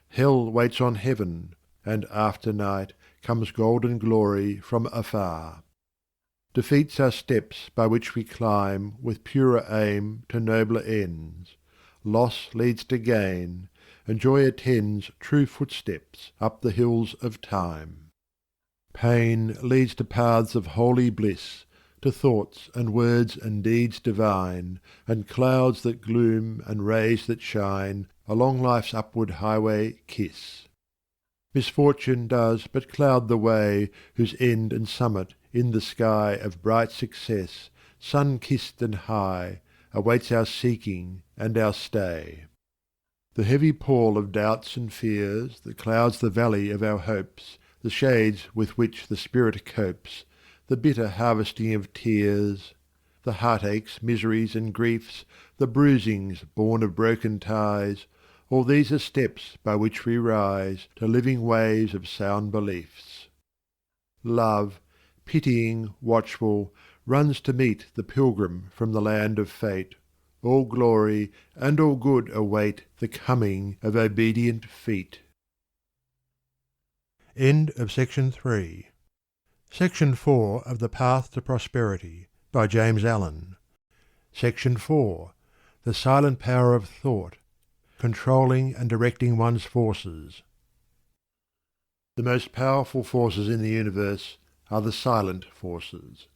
Hell waits on heaven, and after night comes golden glory from afar. Defeats are steps by which we climb with purer aim to nobler ends. Loss leads to gain, and joy attends true footsteps up the hills of time. Pain leads to paths of holy bliss, to thoughts and words and deeds divine, and clouds that gloom and rays that shine along life's upward highway kiss. Misfortune does but cloud the way whose end and summit in the sky of bright success, sun-kissed and high, awaits our seeking and our stay. The heavy pall of doubts and fears that clouds the valley of our hopes, the shades with which the spirit copes, the bitter harvesting of tears, the heartaches, miseries, and griefs, the bruisings born of broken ties, all these are steps by which we rise to living ways of sound beliefs. Love, pitying, watchful, runs to meet the pilgrim from the land of fate. All glory and all good await the coming of obedient feet. End of section 3. Section 4 of The Path to Prosperity by James Allen. Section 4. The Silent Power of Thought, controlling and directing one's forces. The most powerful forces in the universe are the silent forces,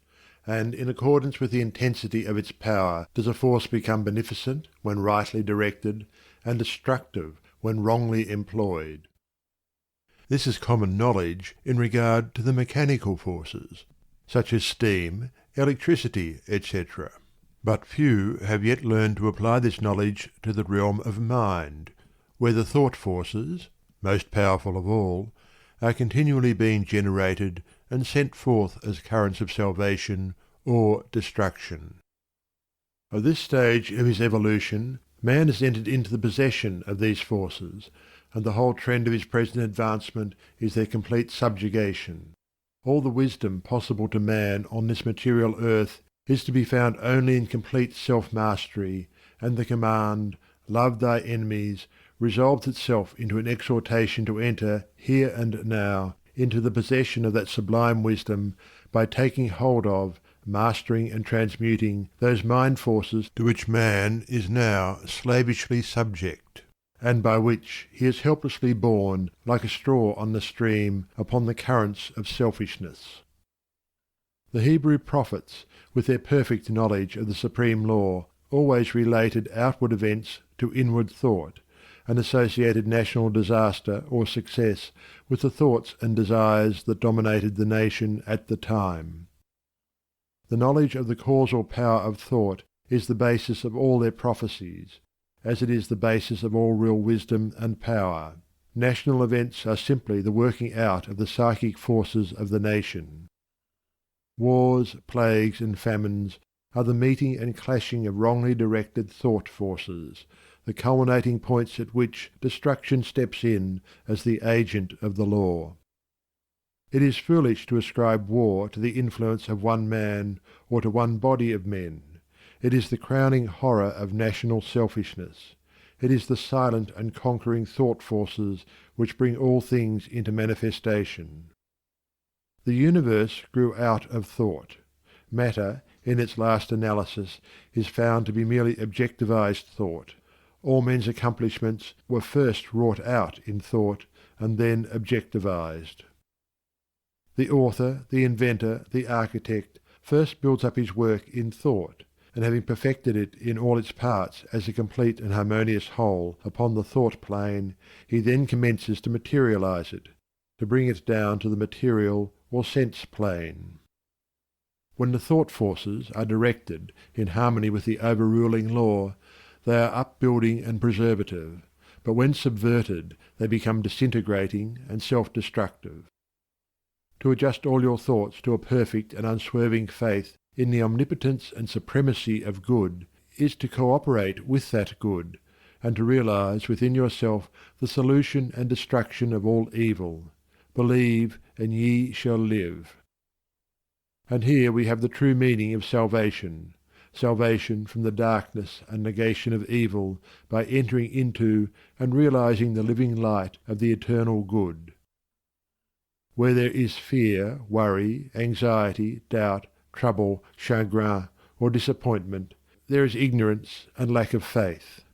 and in accordance with the intensity of its power does a force become beneficent when rightly directed, and destructive when wrongly employed. This is common knowledge in regard to the mechanical forces, such as steam, electricity, etc. But few have yet learned to apply this knowledge to the realm of mind, where the thought forces, most powerful of all, are continually being generated and sent forth as currents of salvation or destruction. At this stage of his evolution, man has entered into the possession of these forces, and the whole trend of his present advancement is their complete subjugation. All the wisdom possible to man on this material earth is to be found only in complete self-mastery, and the command, "Love thy enemies," resolves itself into an exhortation to enter, here and now, into the possession of that sublime wisdom by taking hold of, mastering and transmuting those mind forces to which man is now slavishly subject, and by which he is helplessly borne, like a straw on the stream, upon the currents of selfishness. The Hebrew prophets, with their perfect knowledge of the supreme law, always related outward events to inward thought, and associated national disaster or success with the thoughts and desires that dominated the nation at the time. The knowledge of the causal power of thought is the basis of all their prophecies, as it is the basis of all real wisdom and power. National events are simply the working out of the psychic forces of the nation. Wars, plagues, and famines are the meeting and clashing of wrongly directed thought forces, the culminating points at which destruction steps in as the agent of the law. It is foolish to ascribe war to the influence of one man or to one body of men. It is the crowning horror of national selfishness. It is the silent and conquering thought forces which bring all things into manifestation. The universe grew out of thought. Matter, in its last analysis, is found to be merely objectivized thought. All men's accomplishments were first wrought out in thought and then objectivized. The author, the inventor, the architect, first builds up his work in thought, and having perfected it in all its parts as a complete and harmonious whole upon the thought plane, he then commences to materialize it, to bring it down to the material or sense plane. When the thought forces are directed in harmony with the overruling law, they are upbuilding and preservative, but when subverted they become disintegrating and self-destructive. To adjust all your thoughts to a perfect and unswerving faith in the omnipotence and supremacy of good is to cooperate with that good, and to realize within yourself the solution and destruction of all evil. Believe, and ye shall live. And here we have the true meaning of salvation. Salvation from the darkness and negation of evil by entering into and realizing the living light of the eternal good. Where there is fear, worry, anxiety, doubt, trouble, chagrin, or disappointment, there is ignorance and lack of faith.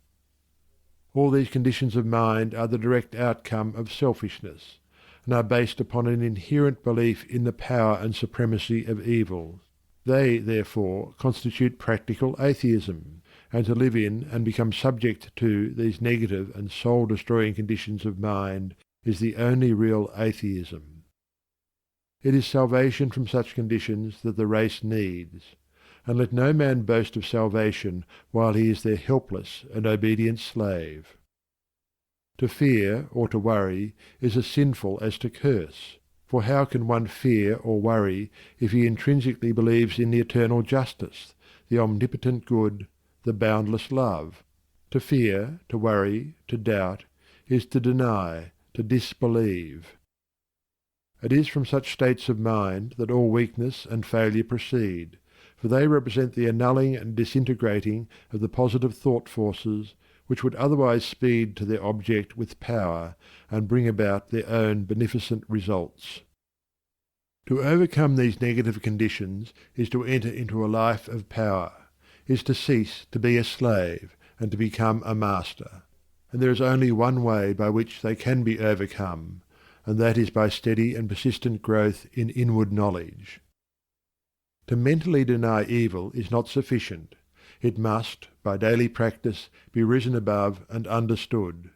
All these conditions of mind are the direct outcome of selfishness, and are based upon an inherent belief in the power and supremacy of evil. They, therefore, constitute practical atheism, and to live in and become subject to these negative and soul-destroying conditions of mind is the only real atheism. It is salvation from such conditions that the race needs, and let no man boast of salvation while he is their helpless and obedient slave. To fear or to worry is as sinful as to curse, for how can one fear or worry if he intrinsically believes in the eternal justice, the omnipotent good, the boundless love? To fear, to worry, to doubt, is to deny, to disbelieve. It is from such states of mind that all weakness and failure proceed, for they represent the annulling and disintegrating of the positive thought forces which would otherwise speed to their object with power and bring about their own beneficent results. To overcome these negative conditions is to enter into a life of power, is to cease to be a slave and to become a master. And there is only one way by which they can be overcome, and that is by steady and persistent growth in inward knowledge. To mentally deny evil is not sufficient. It must, by daily practice, be risen above and understood.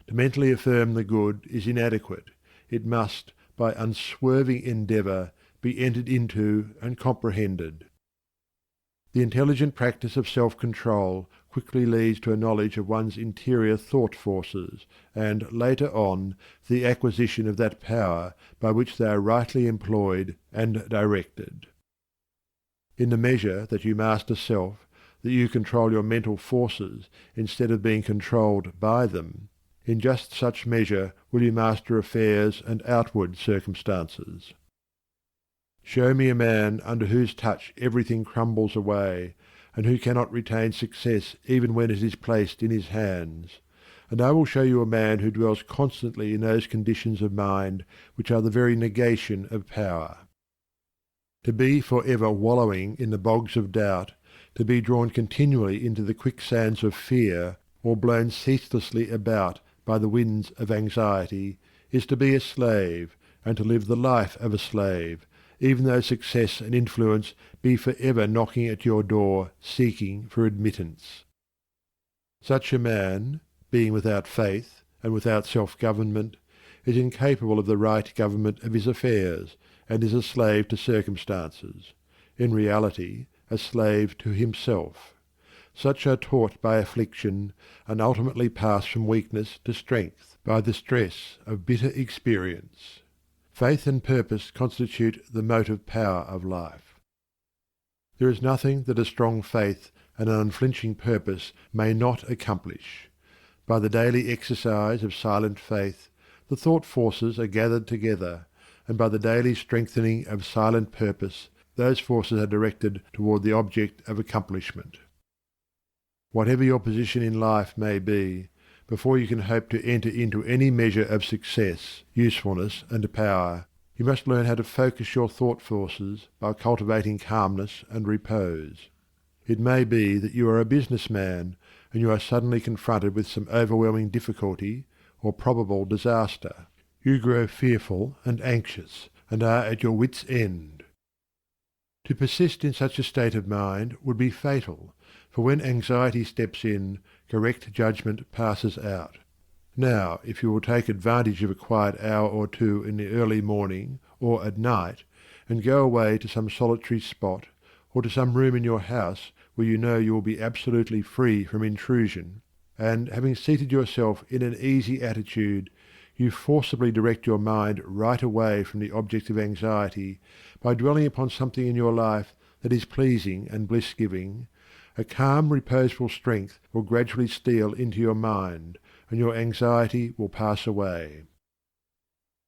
To mentally affirm the good is inadequate. It must, by unswerving endeavour, be entered into and comprehended. The intelligent practice of self-control quickly leads to a knowledge of one's interior thought forces, and, later on, the acquisition of that power by which they are rightly employed and directed. In the measure that you master self, that you control your mental forces instead of being controlled by them, in just such measure will you master affairs and outward circumstances. Show me a man under whose touch everything crumbles away, and who cannot retain success even when it is placed in his hands, and I will show you a man who dwells constantly in those conditions of mind which are the very negation of power. To be for ever wallowing in the bogs of doubt, to be drawn continually into the quicksands of fear, or blown ceaselessly about by the winds of anxiety, is to be a slave, and to live the life of a slave, even though success and influence be for ever knocking at your door seeking for admittance. Such a man, being without faith and without self-government, is incapable of the right government of his affairs, and is a slave to circumstances, in reality a slave to himself. Such are taught by affliction, and ultimately pass from weakness to strength by the stress of bitter experience. Faith and purpose constitute the motive power of life. There is nothing that a strong faith and an unflinching purpose may not accomplish. By the daily exercise of silent faith, the thought forces are gathered together, and by the daily strengthening of silent purpose, those forces are directed toward the object of accomplishment. Whatever your position in life may be, before you can hope to enter into any measure of success, usefulness, and power, you must learn how to focus your thought forces by cultivating calmness and repose. It may be that you are a businessman, and you are suddenly confronted with some overwhelming difficulty or probable disaster. You grow fearful and anxious, and are at your wits' end. To persist in such a state of mind would be fatal, for when anxiety steps in, correct judgment passes out. Now, if you will take advantage of a quiet hour or two in the early morning or at night, and go away to some solitary spot, or to some room in your house where you know you will be absolutely free from intrusion, and having seated yourself in an easy attitude, you forcibly direct your mind right away from the object of anxiety by dwelling upon something in your life that is pleasing and bliss-giving, a calm, reposeful strength will gradually steal into your mind, and your anxiety will pass away.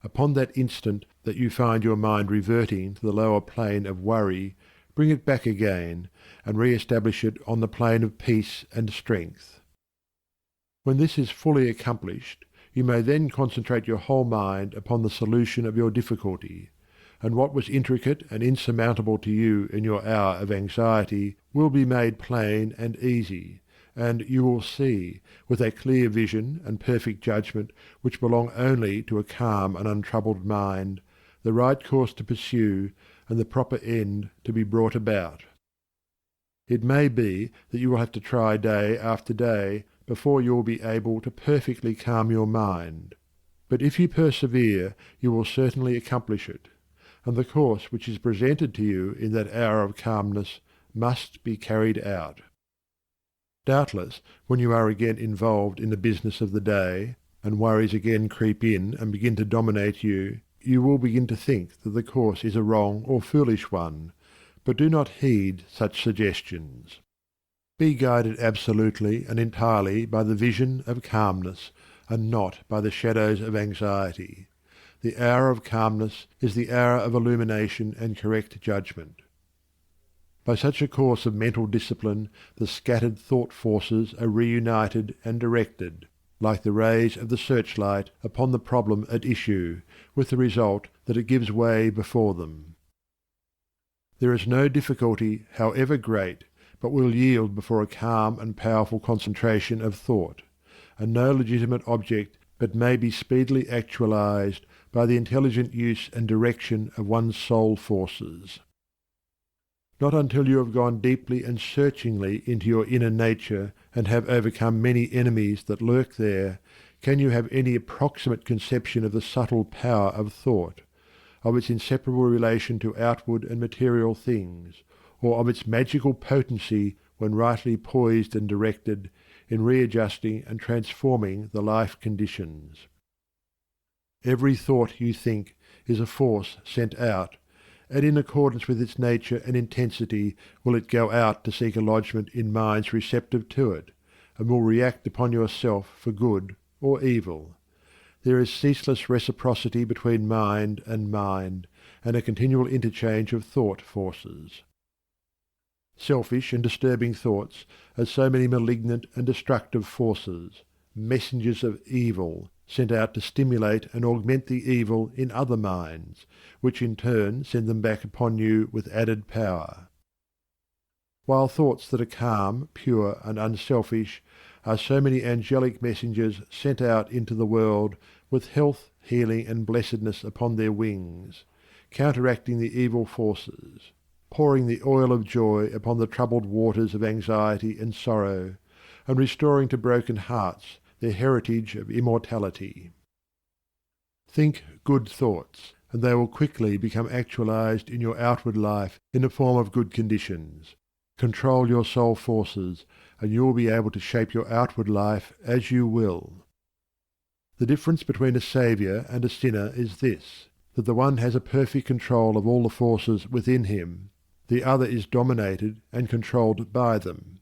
Upon that instant that you find your mind reverting to the lower plane of worry, bring it back again, and re-establish it on the plane of peace and strength. When this is fully accomplished, you may then concentrate your whole mind upon the solution of your difficulty, and what was intricate and insurmountable to you in your hour of anxiety will be made plain and easy, and you will see, with that clear vision and perfect judgment which belong only to a calm and untroubled mind, the right course to pursue and the proper end to be brought about. It may be that you will have to try day after day before you will be able to perfectly calm your mind. But if you persevere, you will certainly accomplish it, and the course which is presented to you in that hour of calmness must be carried out. Doubtless, when you are again involved in the business of the day, and worries again creep in and begin to dominate you, you will begin to think that the course is a wrong or foolish one, but do not heed such suggestions. Be guided absolutely and entirely by the vision of calmness, and not by the shadows of anxiety. The hour of calmness is the hour of illumination and correct judgment. By such a course of mental discipline the scattered thought forces are reunited and directed, like the rays of the searchlight upon the problem at issue, with the result that it gives way before them. There is no difficulty, however great, but will yield before a calm and powerful concentration of thought, and no legitimate object but may be speedily actualized by the intelligent use and direction of one's soul forces. Not until you have gone deeply and searchingly into your inner nature and have overcome many enemies that lurk there, can you have any approximate conception of the subtle power of thought, of its inseparable relation to outward and material things, or of its magical potency when rightly poised and directed in readjusting and transforming the life conditions. Every thought you think is a force sent out, and in accordance with its nature and intensity will it go out to seek a lodgment in minds receptive to it, and will react upon yourself for good or evil. There is ceaseless reciprocity between mind, and a continual interchange of thought forces. Selfish and disturbing thoughts are so many malignant and destructive forces, messengers of evil, sent out to stimulate and augment the evil in other minds, which in turn send them back upon you with added power. While thoughts that are calm, pure, and unselfish are so many angelic messengers sent out into the world with health, healing, and blessedness upon their wings, counteracting the evil forces, pouring the oil of joy upon the troubled waters of anxiety and sorrow, and restoring to broken hearts their heritage of immortality. Think good thoughts, and they will quickly become actualized in your outward life in the form of good conditions. Control your soul forces, and you will be able to shape your outward life as you will. The difference between a saviour and a sinner is this, that the one has a perfect control of all the forces within him, the other is dominated and controlled by them.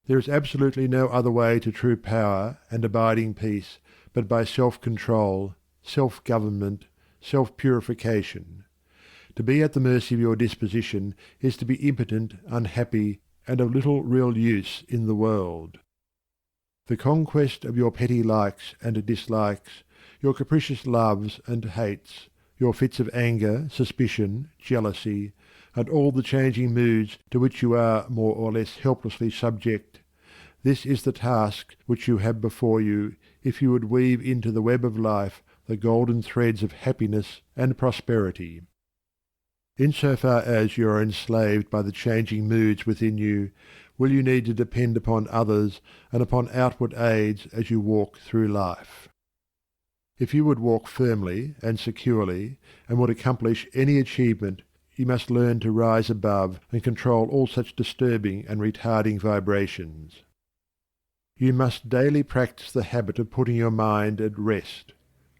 There is absolutely no other way to true power and abiding peace but by self-control, self-government, self-purification. To be at the mercy of your disposition is to be impotent, unhappy, and of little real use in the world. The conquest of your petty likes and dislikes, your capricious loves and hates, your fits of anger, suspicion, jealousy, and all the changing moods to which you are more or less helplessly subject, this is the task which you have before you if you would weave into the web of life the golden threads of happiness and prosperity. In so far as you are enslaved by the changing moods within you, will you need to depend upon others and upon outward aids as you walk through life. If you would walk firmly and securely, and would accomplish any achievement, you must learn to rise above and control all such disturbing and retarding vibrations. You must daily practice the habit of putting your mind at rest,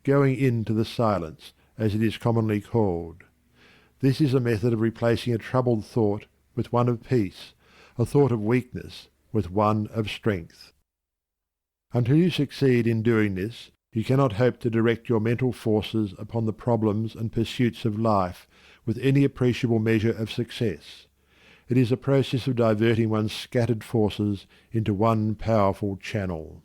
going into the silence, as it is commonly called. This is a method of replacing a troubled thought with one of peace, a thought of weakness with one of strength. Until you succeed in doing this, you cannot hope to direct your mental forces upon the problems and pursuits of life with any appreciable measure of success. It is a process of diverting one's scattered forces into one powerful channel.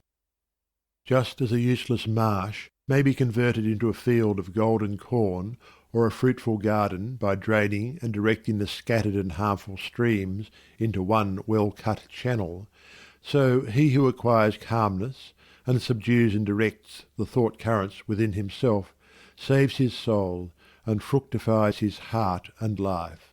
Just as a useless marsh may be converted into a field of golden corn, or a fruitful garden by draining and directing the scattered and harmful streams into one well-cut channel, so he who acquires calmness and subdues and directs the thought currents within himself saves his soul and fructifies his heart and life.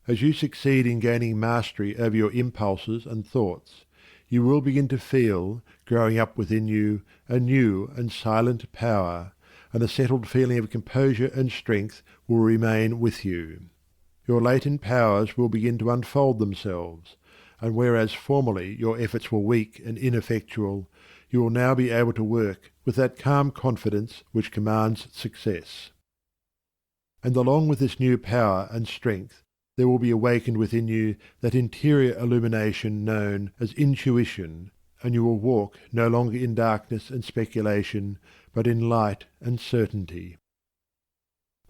As you succeed in gaining mastery over your impulses and thoughts, you will begin to feel, growing up within you, a new and silent power, and a settled feeling of composure and strength will remain with you. Your latent powers will begin to unfold themselves, and whereas formerly your efforts were weak and ineffectual, you will now be able to work with that calm confidence which commands success. And along with this new power and strength, there will be awakened within you that interior illumination known as intuition, and you will walk no longer in darkness and speculation, but in light and certainty.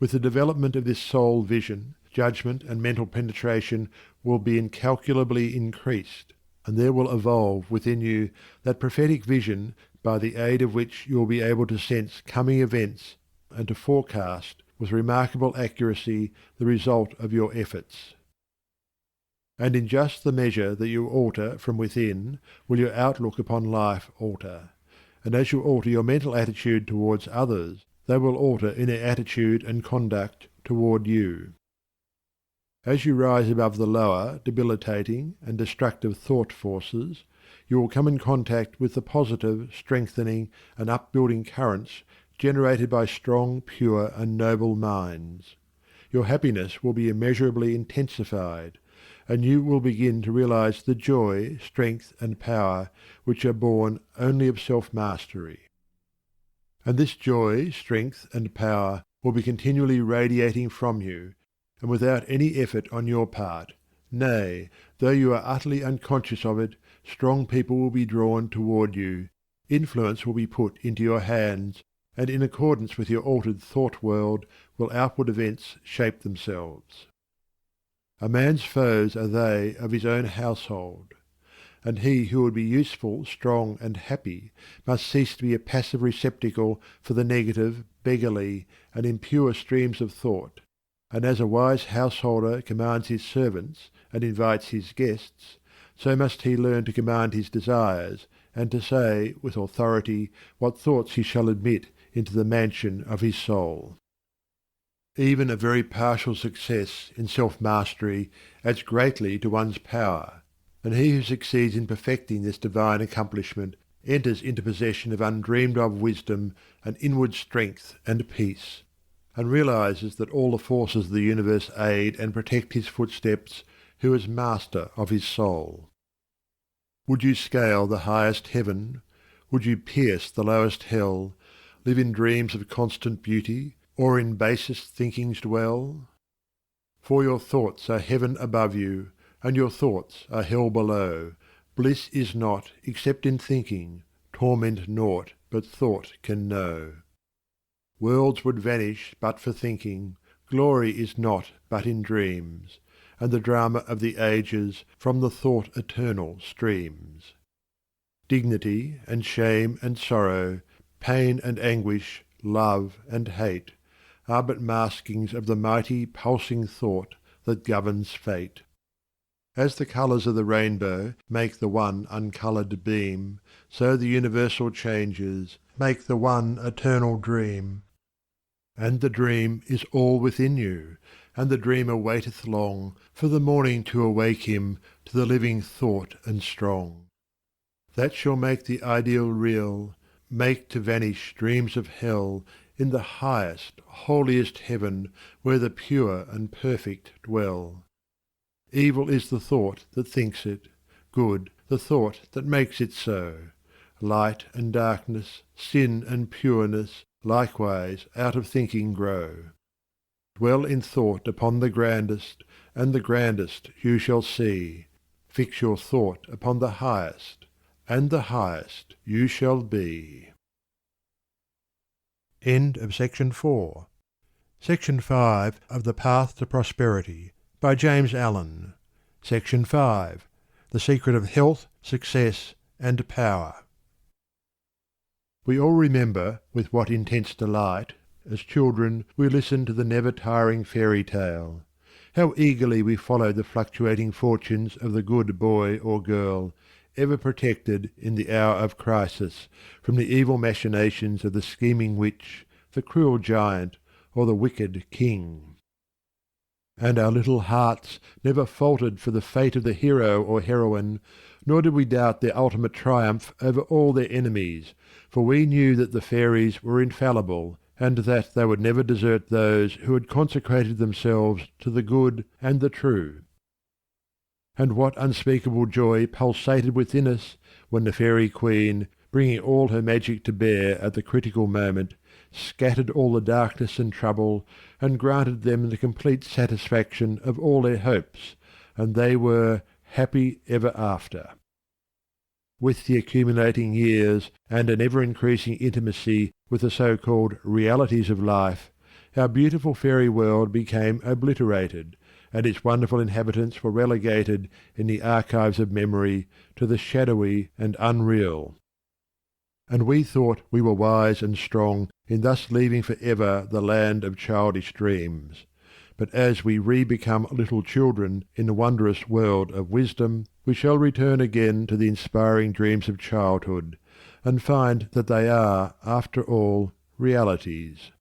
With the development of this soul vision, judgment and mental penetration will be incalculably increased, and there will evolve within you that prophetic vision by the aid of which you will be able to sense coming events and to forecast with remarkable accuracy the result of your efforts. And in just the measure that you alter from within will your outlook upon life alter, and as you alter your mental attitude towards others, they will alter in their attitude and conduct toward you. As you rise above the lower, debilitating and destructive thought forces, you will come in contact with the positive, strengthening and upbuilding currents generated by strong, pure and noble minds. Your happiness will be immeasurably intensified, and you will begin to realize the joy, strength and power which are born only of self-mastery. And this joy, strength and power will be continually radiating from you, and without any effort on your part. Nay, though you are utterly unconscious of it, strong people will be drawn toward you, influence will be put into your hands, and in accordance with your altered thought world will outward events shape themselves. A man's foes are they of his own household, and he who would be useful, strong, and happy must cease to be a passive receptacle for the negative, beggarly, and impure streams of thought. And as a wise householder commands his servants and invites his guests, so must he learn to command his desires, and to say with authority what thoughts he shall admit into the mansion of his soul. Even a very partial success in self-mastery adds greatly to one's power, and he who succeeds in perfecting this divine accomplishment enters into possession of undreamed-of wisdom and inward strength and peace, and realizes that all the forces of the universe aid and protect his footsteps who is master of his soul. Would you scale the highest heaven? Would you pierce the lowest hell, live in dreams of constant beauty, or in basest thinkings dwell? For your thoughts are heaven above you, and your thoughts are hell below. Bliss is not, except in thinking, torment naught but thought can know. Worlds would vanish but for thinking, glory is not but in dreams, and the drama of the ages from the thought eternal streams. Dignity and shame and sorrow, pain and anguish, love and hate, are but maskings of the mighty pulsing thought that governs fate. As the colours of the rainbow make the one uncoloured beam, so the universal changes make the one eternal dream. And the dream is all within you, and the dreamer waiteth long for the morning to awake him to the living thought and strong. That shall make the ideal real, make to vanish dreams of hell in the highest, holiest heaven where the pure and perfect dwell. Evil is the thought that thinks it, good the thought that makes it so. Light and darkness, sin and pureness, likewise out of thinking grow. Dwell in thought upon the grandest, and the grandest you shall see. Fix your thought upon the highest, and the highest you shall be. End of section 4. Section 5 of The Path to Prosperity by James Allen. Section 5. The Secret of Health, Success and Power. We all remember with what intense delight as children, we listened to the never-tiring fairy tale. How eagerly we followed the fluctuating fortunes of the good boy or girl, ever protected, in the hour of crisis, from the evil machinations of the scheming witch, the cruel giant, or the wicked king. And our little hearts never faltered for the fate of the hero or heroine, nor did we doubt their ultimate triumph over all their enemies, for we knew that the fairies were infallible, and that they would never desert those who had consecrated themselves to the good and the true. And what unspeakable joy pulsated within us when the fairy queen, bringing all her magic to bear at the critical moment, scattered all the darkness and trouble, and granted them the complete satisfaction of all their hopes, and they were happy ever after. With the accumulating years and an ever-increasing intimacy with the so-called realities of life, our beautiful fairy world became obliterated, and its wonderful inhabitants were relegated in the archives of memory to the shadowy and unreal. And we thought we were wise and strong in thus leaving for ever the land of childish dreams. But as we re-become little children in the wondrous world of wisdom, we shall return again to the inspiring dreams of childhood, and find that they are, after all, realities.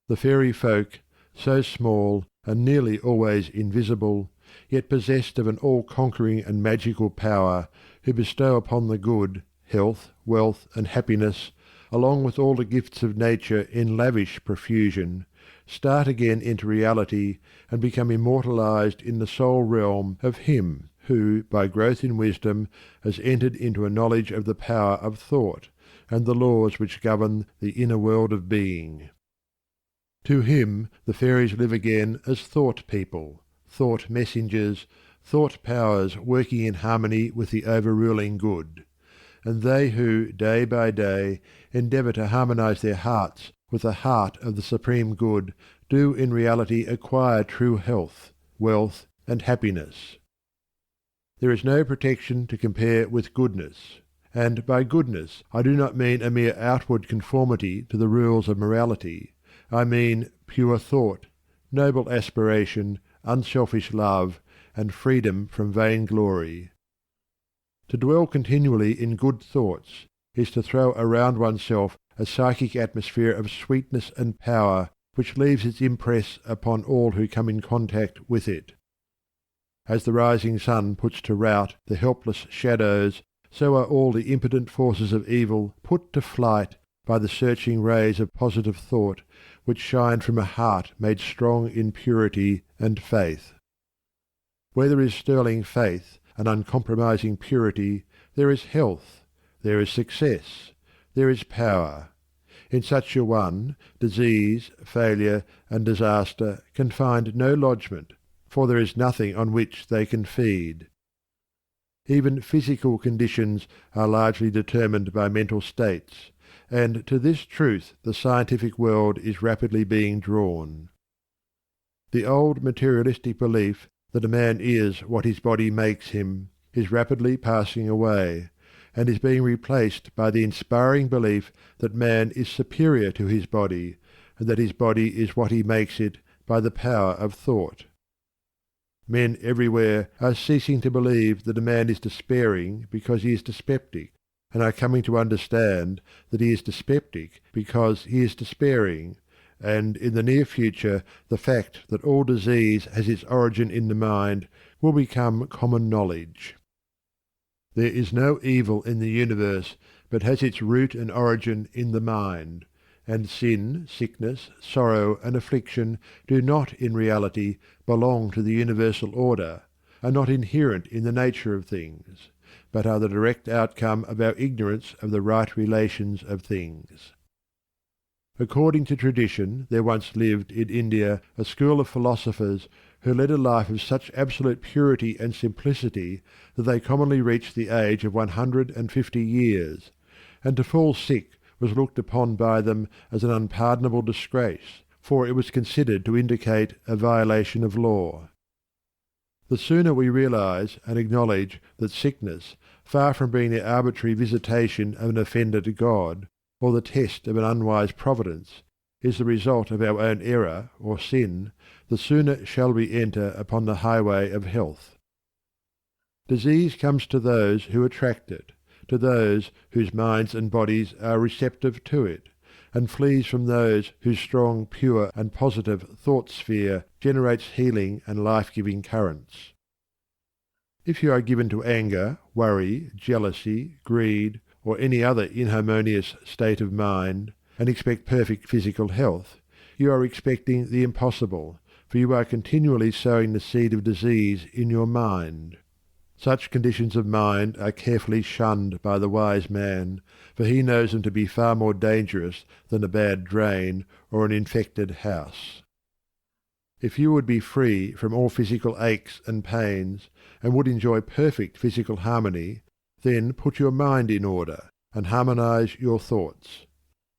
The fairy folk, so small and nearly always invisible, yet possessed of an all-conquering and magical power, who bestow upon the good health, wealth, and happiness, along with all the gifts of nature in lavish profusion, start again into reality and become immortalized in the soul realm of him who, by growth in wisdom, has entered into a knowledge of the power of thought and the laws which govern the inner world of being. To him the fairies live again as thought people, thought messengers, thought powers working in harmony with the overruling good. And they who, day by day, endeavour to harmonise their hearts with the heart of the supreme good do in reality acquire true health, wealth, and happiness. There is no protection to compare with goodness, and by goodness I do not mean a mere outward conformity to the rules of morality. I mean pure thought, noble aspiration, unselfish love, and freedom from vainglory. To dwell continually in good thoughts is to throw around oneself a psychic atmosphere of sweetness and power which leaves its impress upon all who come in contact with it. As the rising sun puts to rout the helpless shadows, so are all the impotent forces of evil put to flight by the searching rays of positive thought which shine from a heart made strong in purity and faith. Where there is sterling faith and uncompromising purity, there is health, there is success, there is power. In such a one, disease, failure, and disaster can find no lodgment, for there is nothing on which they can feed. Even physical conditions are largely determined by mental states, and to this truth the scientific world is rapidly being drawn. The old materialistic belief that a man is what his body makes him is rapidly passing away, and is being replaced by the inspiring belief that man is superior to his body, and that his body is what he makes it by the power of thought. Men everywhere are ceasing to believe that a man is despairing because he is dyspeptic, and are coming to understand that he is dyspeptic because he is despairing, and in the near future the fact that all disease has its origin in the mind will become common knowledge. There is no evil in the universe but has its root and origin in the mind, and sin, sickness, sorrow, and affliction do not in reality belong to the universal order, are not inherent in the nature of things, but are the direct outcome of our ignorance of the right relations of things. According to tradition, there once lived in India a school of philosophers who led a life of such absolute purity and simplicity that they commonly reached the age of 150 years, and to fall sick was looked upon by them as an unpardonable disgrace, for it was considered to indicate a violation of law. The sooner we realize and acknowledge that sickness, far from being the arbitrary visitation of an offended God, or the test of an unwise providence, is the result of our own error or sin, the sooner shall we enter upon the highway of health. Disease comes to those who attract it, to those whose minds and bodies are receptive to it, and flees from those whose strong, pure, and positive thought sphere generates healing and life-giving currents. If you are given to anger, worry, jealousy, greed, or any other inharmonious state of mind, and expect perfect physical health, you are expecting the impossible, for you are continually sowing the seed of disease in your mind. Such conditions of mind are carefully shunned by the wise man, for he knows them to be far more dangerous than a bad drain or an infected house. If you would be free from all physical aches and pains, and would enjoy perfect physical harmony, then put your mind in order, and harmonize your thoughts.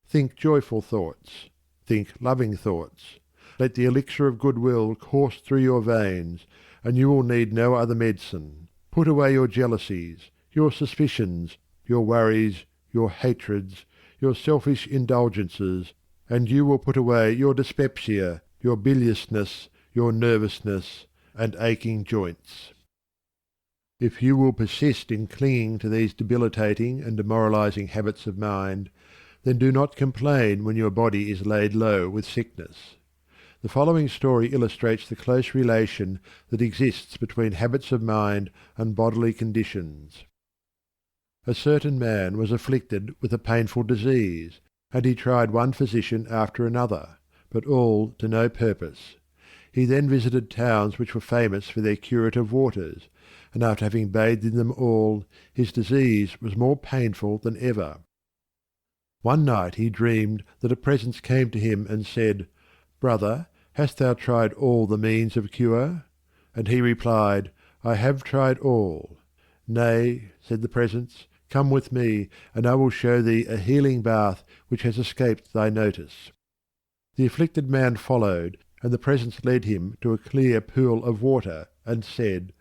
Think joyful thoughts. Think loving thoughts. Let the elixir of goodwill course through your veins, and you will need no other medicine. Put away your jealousies, your suspicions, your worries, your hatreds, your selfish indulgences, and you will put away your dyspepsia, your biliousness, your nervousness, and aching joints. If you will persist in clinging to these debilitating and demoralizing habits of mind, then do not complain when your body is laid low with sickness. The following story illustrates the close relation that exists between habits of mind and bodily conditions. A certain man was afflicted with a painful disease, and he tried one physician after another, but all to no purpose. He then visited towns which were famous for their curative waters, and after having bathed in them all, his disease was more painful than ever. One night he dreamed that a presence came to him and said, "Brother, hast thou tried all the means of cure?" And he replied, "I have tried all." "Nay," said the presence, "come with me, and I will show thee a healing bath which has escaped thy notice." The afflicted man followed, and the presence led him to a clear pool of water, and said,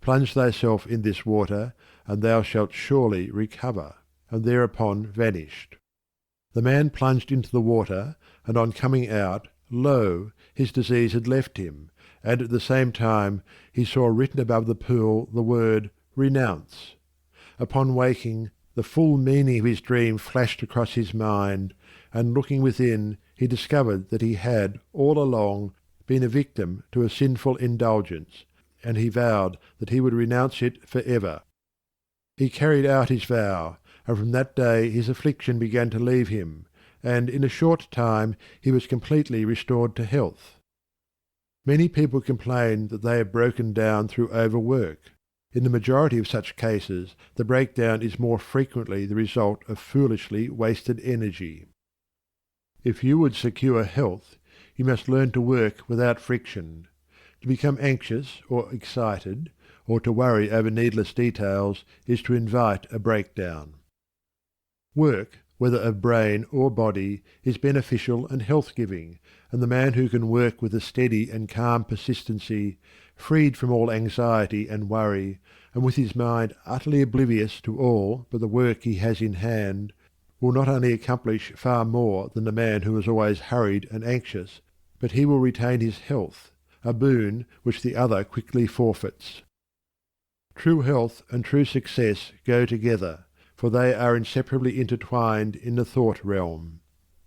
"Plunge thyself in this water, and thou shalt surely recover," and thereupon vanished. The man plunged into the water, and on coming out, lo, his disease had left him, and at the same time he saw written above the pool the word "Renounce." Upon waking, the full meaning of his dream flashed across his mind, and looking within, he discovered that he had, all along, been a victim to a sinful indulgence, and he vowed that he would renounce it for ever. He carried out his vow, and from that day his affliction began to leave him, and in a short time he was completely restored to health. Many people complain that they have broken down through overwork. In the majority of such cases the breakdown is more frequently the result of foolishly wasted energy. If you would secure health, you must learn to work without friction. To become anxious or excited, or to worry over needless details, is to invite a breakdown. Work, whether of brain or body, is beneficial and health-giving, and the man who can work with a steady and calm persistency, freed from all anxiety and worry, and with his mind utterly oblivious to all but the work he has in hand, will not only accomplish far more than the man who is always hurried and anxious, but he will retain his health, a boon which the other quickly forfeits. True health and true success go together, for they are inseparably intertwined in the thought realm.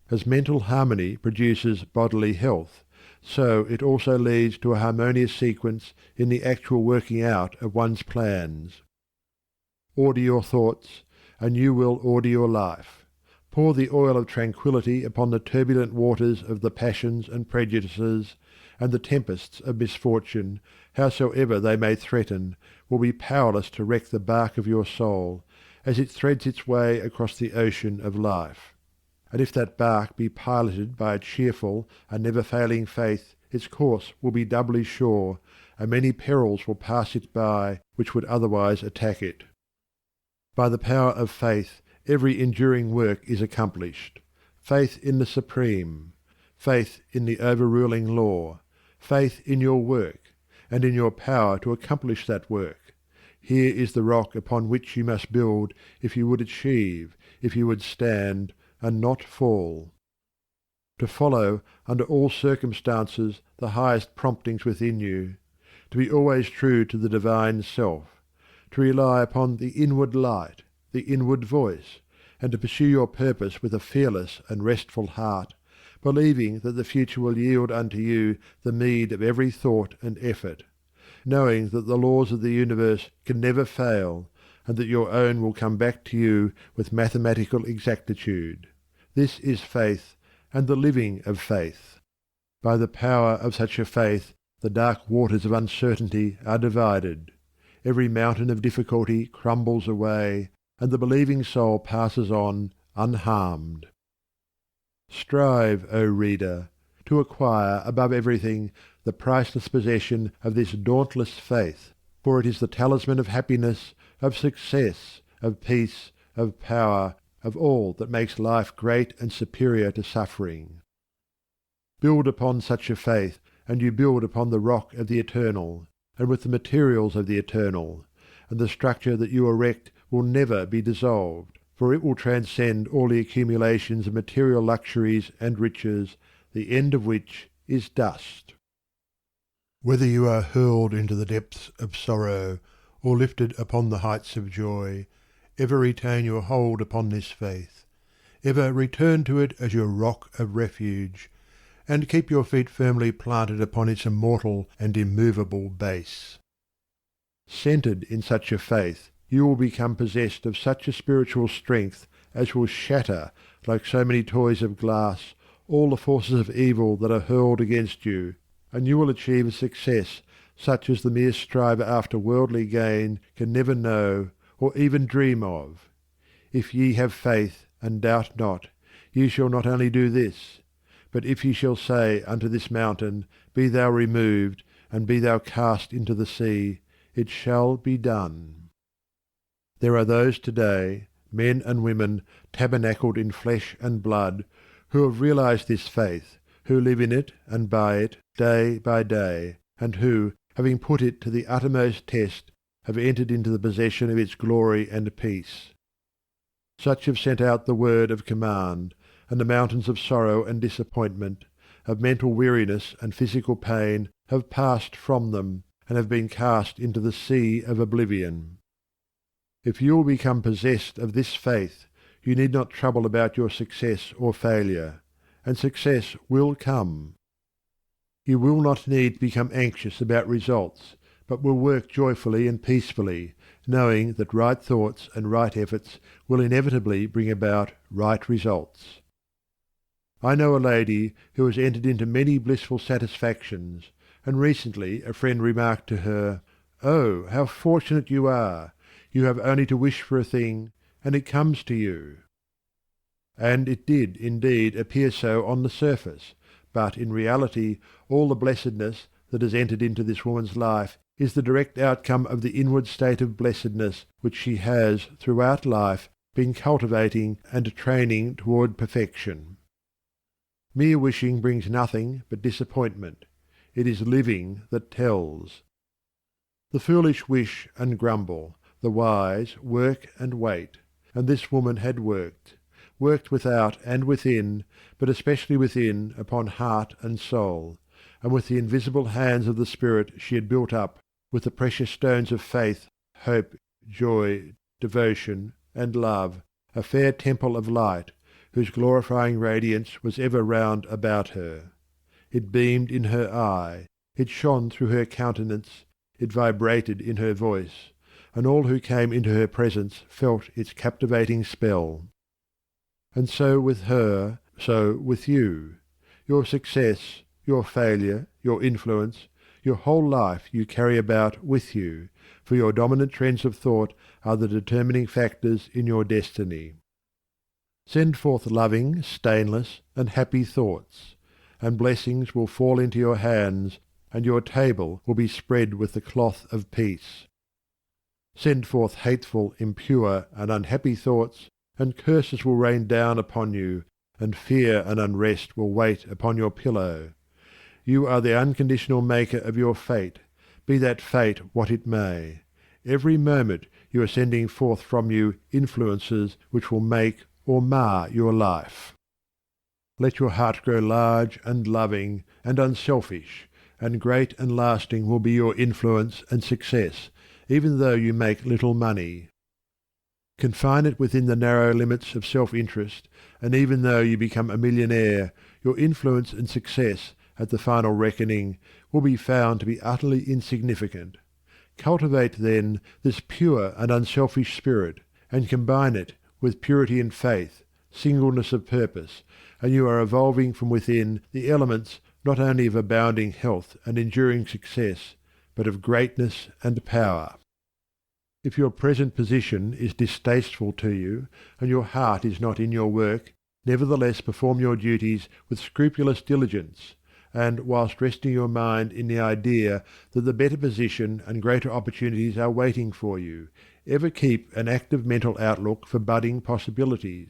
As mental harmony produces bodily health, so it also leads to a harmonious sequence in the actual working out of one's plans. Order your thoughts, and you will order your life. Pour the oil of tranquillity upon the turbulent waters of the passions and prejudices, and the tempests of misfortune, howsoever they may threaten, will be powerless to wreck the bark of your soul, as it threads its way across the ocean of life. And if that bark be piloted by a cheerful and never-failing faith, its course will be doubly sure, and many perils will pass it by which would otherwise attack it. By the power of faith every enduring work is accomplished. Faith in the Supreme, faith in the overruling law, faith in your work, and in your power to accomplish that work. Here is the rock upon which you must build if you would achieve, if you would stand, and not fall. to follow under all circumstances the highest promptings within you, to be always true to the divine self, to rely upon the inward light, the inward voice, and to pursue your purpose with a fearless and restful heart, believing that the future will yield unto you the meed of every thought and effort, knowing that the laws of the universe can never fail, and that your own will come back to you with mathematical exactitude. This is faith, and the living of faith. By the power of such a faith the dark waters of uncertainty are divided. Every mountain of difficulty crumbles away, and the believing soul passes on unharmed. Strive, O reader, to acquire above everything the priceless possession of this dauntless faith, for it is the talisman of happiness, of success, of peace, of power, of all that makes life great and superior to suffering. Build upon such a faith, and you build upon the rock of the eternal, and with the materials of the eternal, and the structure that you erect will never be dissolved, for it will transcend all the accumulations of material luxuries and riches, the end of which is dust. Whether you are hurled into the depths of sorrow, or lifted upon the heights of joy, ever retain your hold upon this faith, ever return to it as your rock of refuge, and keep your feet firmly planted upon its immortal and immovable base. Centred in such a faith, you will become possessed of such a spiritual strength as will shatter, like so many toys of glass, all the forces of evil that are hurled against you, and you will achieve a success such as the mere striver after worldly gain can never know or even dream of. If ye have faith, and doubt not, ye shall not only do this, but if ye shall say unto this mountain, Be thou removed, and be thou cast into the sea, it shall be done. There are those today, men and women tabernacled in flesh and blood, who have realized this faith, who live in it and by it day by day, and who, having put it to the uttermost test, have entered into the possession of its glory and peace. Such have sent out the word of command, and the mountains of sorrow and disappointment, of mental weariness and physical pain, have passed from them, and have been cast into the sea of oblivion. If you will become possessed of this faith, you need not trouble about your success or failure, and success will come. You will not need to become anxious about results, but will work joyfully and peacefully, knowing that right thoughts and right efforts will inevitably bring about right results. I know a lady who has entered into many blissful satisfactions, and recently a friend remarked to her, "Oh, how fortunate you are! You have only to wish for a thing, and it comes to you." And it did indeed appear so on the surface, but in reality all the blessedness that has entered into this woman's life is the direct outcome of the inward state of blessedness which she has throughout life been cultivating and training toward perfection. Mere wishing brings nothing but disappointment. It is living that tells. The foolish wish and grumble, the wise work and wait, and this woman had worked without and within, but especially within upon heart and soul, and with the invisible hands of the Spirit she had built up, with the precious stones of faith, hope, joy, devotion, and love, a fair temple of light, whose glorifying radiance was ever round about her. It beamed in her eye, it shone through her countenance, it vibrated in her voice, and all who came into her presence felt its captivating spell. And so with her, so with you. Your success, your failure, your influence, your whole life you carry about with you, for your dominant trends of thought are the determining factors in your destiny. Send forth loving, stainless, and happy thoughts, and blessings will fall into your hands, and your table will be spread with the cloth of peace. Send forth hateful, impure, and unhappy thoughts, and curses will rain down upon you, and fear and unrest will wait upon your pillow. You are the unconditional maker of your fate, be that fate what it may. Every moment you are sending forth from you influences which will make or mar your life. Let your heart grow large and loving and unselfish, and great and lasting will be your influence and success, even though you make little money. Confine it within the narrow limits of self-interest, and even though you become a millionaire, your influence and success at the final reckoning will be found to be utterly insignificant. Cultivate, then, this pure and unselfish spirit, and combine it with purity and faith, singleness of purpose, and you are evolving from within the elements not only of abounding health and enduring success, but of greatness and power. If your present position is distasteful to you, and your heart is not in your work, nevertheless perform your duties with scrupulous diligence, and whilst resting your mind in the idea that the better position and greater opportunities are waiting for you, ever keep an active mental outlook for budding possibilities,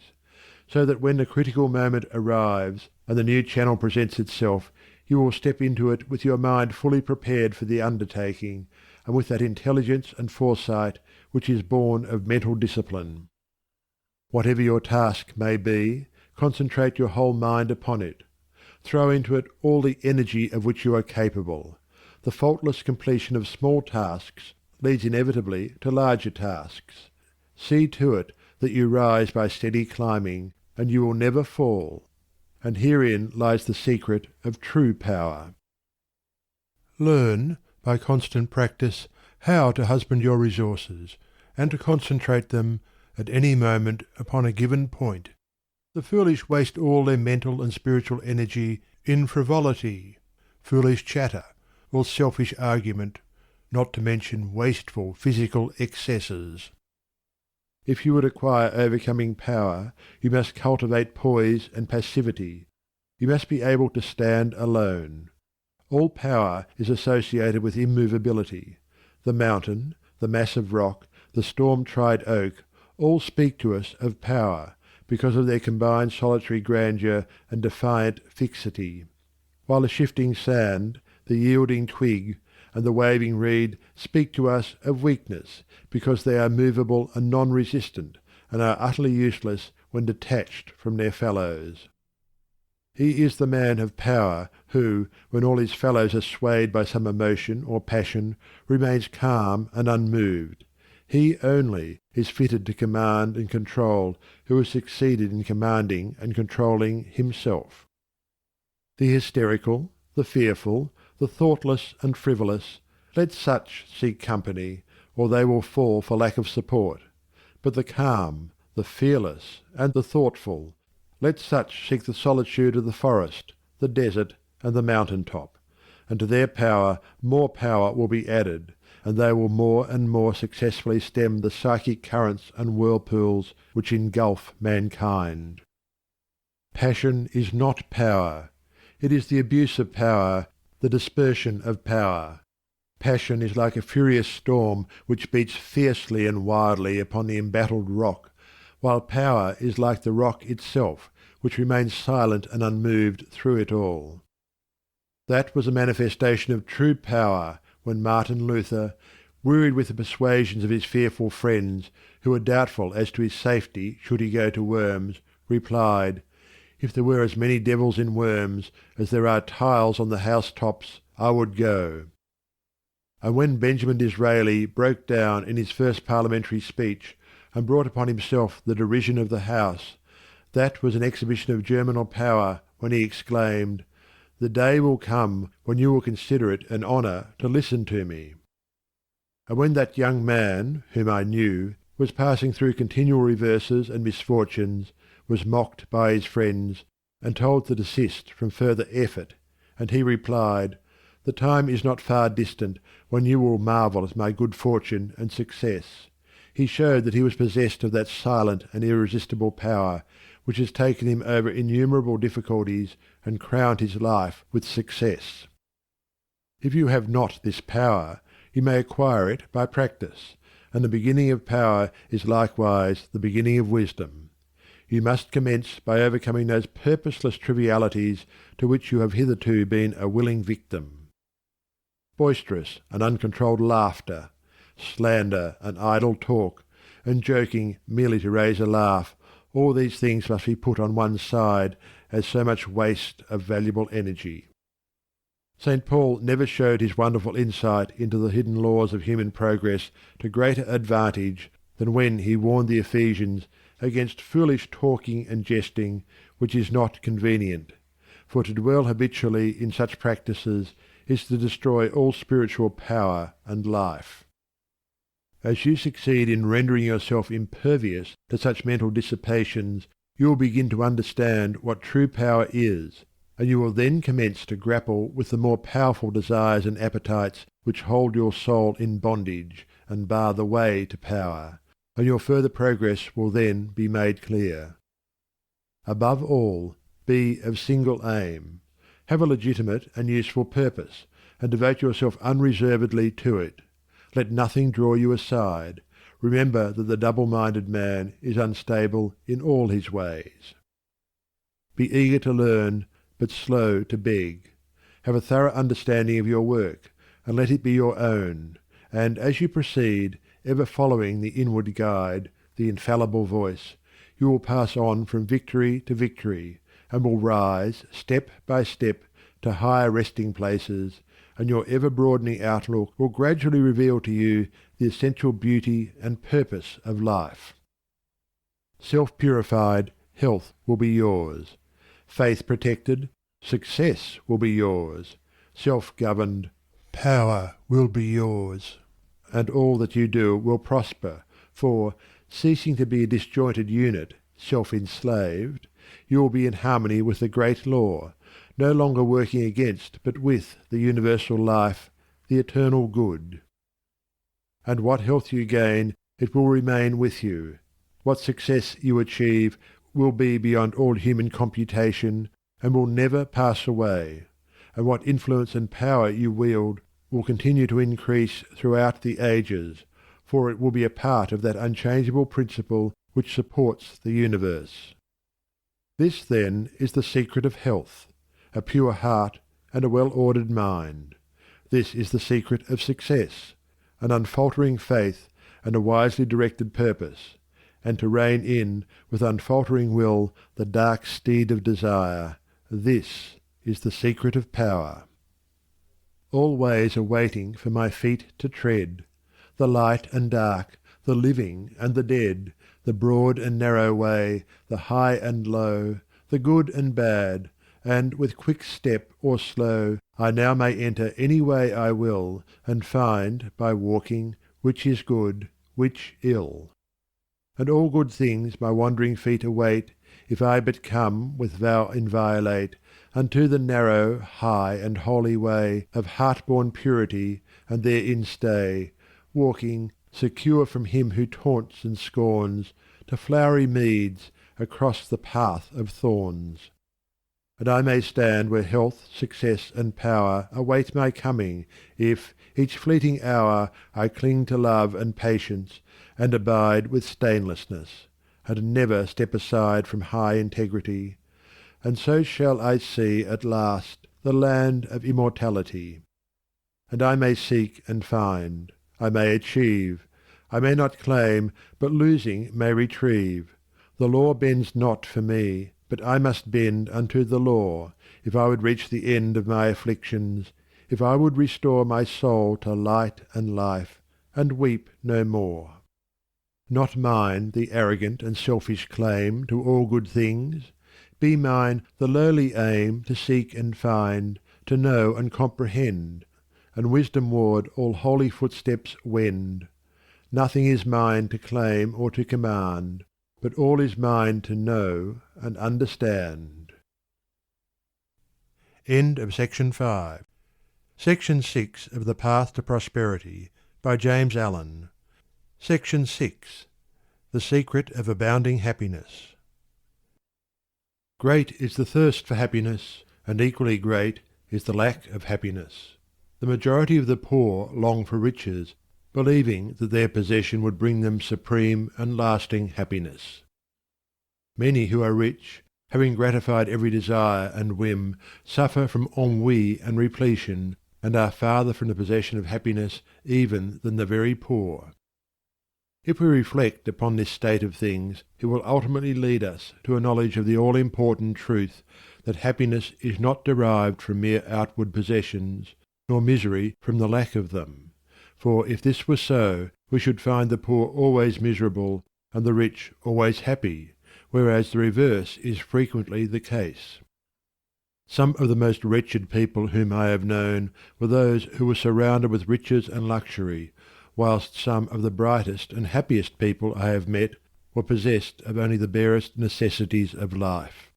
so that when the critical moment arrives and the new channel presents itself, you will step into it with your mind fully prepared for the undertaking, and with that intelligence and foresight which is born of mental discipline. Whatever your task may be, concentrate your whole mind upon it. Throw into it all the energy of which you are capable. The faultless completion of small tasks leads inevitably to larger tasks. See to it that you rise by steady climbing, and you will never fall. And herein lies the secret of true power. Learn, by constant practice, how to husband your resources, and to concentrate them at any moment upon a given point. The foolish waste all their mental and spiritual energy in frivolity, foolish chatter, or selfish argument, not to mention wasteful physical excesses. If you would acquire overcoming power, you must cultivate poise and passivity. You must be able to stand alone. All power is associated with immovability. The mountain, the massive rock, the storm-tried oak, all speak to us of power, because of their combined solitary grandeur and defiant fixity, while the shifting sand, the yielding twig, and the waving reed speak to us of weakness, because they are movable and non-resistant, and are utterly useless when detached from their fellows. He is the man of power who, when all his fellows are swayed by some emotion or passion, remains calm and unmoved. He only is fitted to command and control who has succeeded in commanding and controlling himself. The hysterical, the fearful, the thoughtless and frivolous, let such seek company, or they will fall for lack of support. But the calm, the fearless, and the thoughtful, let such seek the solitude of the forest, the desert, and the mountain top, and to their power more power will be added, and they will more and more successfully stem the psychic currents and whirlpools which engulf mankind. Passion is not power. It is the abuse of power, the dispersion of power. Passion is like a furious storm which beats fiercely and wildly upon the embattled rock, while power is like the rock itself, which remains silent and unmoved through it all. That was a manifestation of true power when Martin Luther, wearied with the persuasions of his fearful friends, who were doubtful as to his safety should he go to Worms, replied, "If there were as many devils in Worms as there are tiles on the housetops, I would go." And when Benjamin Disraeli broke down in his first parliamentary speech and brought upon himself the derision of the House, that was an exhibition of germinal power when he exclaimed, "The day will come when you will consider it an honour to listen to me." And when that young man, whom I knew, was passing through continual reverses and misfortunes, was mocked by his friends, and told to desist from further effort, and he replied, "The time is not far distant when you will marvel at my good fortune and success," he showed that he was possessed of that silent and irresistible power which has taken him over innumerable difficulties and crowned his life with success. If you have not this power, you may acquire it by practice, and the beginning of power is likewise the beginning of wisdom. You must commence by overcoming those purposeless trivialities to which you have hitherto been a willing victim. Boisterous and uncontrolled laughter, slander and idle talk, and joking merely to raise a laugh, all these things must be put on one side as so much waste of valuable energy. St. Paul never showed his wonderful insight into the hidden laws of human progress to greater advantage than when he warned the Ephesians against foolish talking and jesting which is not convenient, for to dwell habitually in such practices is to destroy all spiritual power and life. As you succeed in rendering yourself impervious to such mental dissipations, you will begin to understand what true power is, and you will then commence to grapple with the more powerful desires and appetites which hold your soul in bondage and bar the way to power, and your further progress will then be made clear. Above all, be of single aim. Have a legitimate and useful purpose, and devote yourself unreservedly to it. Let nothing draw you aside. Remember that the double-minded man is unstable in all his ways. Be eager to learn, but slow to beg. Have a thorough understanding of your work, and let it be your own, and as you proceed, ever following the inward guide, the infallible voice, you will pass on from victory to victory, and will rise, step by step, to higher resting places, and your ever-broadening outlook will gradually reveal to you the essential beauty and purpose of life. Self-purified, health will be yours. Faith-protected, success will be yours. Self-governed, power will be yours. And all that you do will prosper, for, ceasing to be a disjointed unit, self-enslaved, you will be in harmony with the great law, no longer working against but with the universal life, the eternal good. And what health you gain, it will remain with you. What success you achieve will be beyond all human computation, and will never pass away. And what influence and power you wield will continue to increase throughout the ages, for it will be a part of that unchangeable principle which supports the universe. This, then, is the secret of health, a pure heart and a well-ordered mind. This is the secret of success, an unfaltering faith and a wisely directed purpose, and to rein in with unfaltering will the dark steed of desire. This is the secret of power. All ways are waiting for my feet to tread, the light and dark, the living and the dead, the broad and narrow way, the high and low, the good and bad, and with quick step or slow I now may enter any way I will, and find, by walking, which is good, which ill. And all good things my wandering feet await, if I but come, with vow inviolate, unto the narrow, high, and holy way of heart-born purity, and therein stay, walking, secure from him who taunts and scorns, to flowery meads, across the path of thorns. And I may stand where health, success, and power await my coming, if, each fleeting hour, I cling to love and patience, and abide with stainlessness, and never step aside from high integrity. And so shall I see at last the land of immortality. And I may seek and find, I may achieve, I may not claim, but losing may retrieve. The law bends not for me, but I must bend unto the law, if I would reach the end of my afflictions, if I would restore my soul to light and life, and weep no more. Not mine the arrogant and selfish claim to all good things, be mine the lowly aim to seek and find, to know and comprehend, and wisdom-ward all holy footsteps wend. Nothing is mine to claim or to command, but all is mine to know and understand. End of section 5. Section 6 of The Path to Prosperity by James Allen. Section 6. The Secret of Abounding Happiness. Great is the thirst for happiness, and equally great is the lack of happiness. The majority of the poor long for riches, believing that their possession would bring them supreme and lasting happiness. Many who are rich, having gratified every desire and whim, suffer from ennui and repletion, and are farther from the possession of happiness even than the very poor. If we reflect upon this state of things, it will ultimately lead us to a knowledge of the all-important truth that happiness is not derived from mere outward possessions, nor misery from the lack of them. For if this were so, we should find the poor always miserable and the rich always happy, whereas the reverse is frequently the case. Some of the most wretched people whom I have known were those who were surrounded with riches and luxury, whilst some of the brightest and happiest people I have met were possessed of only the barest necessities of life.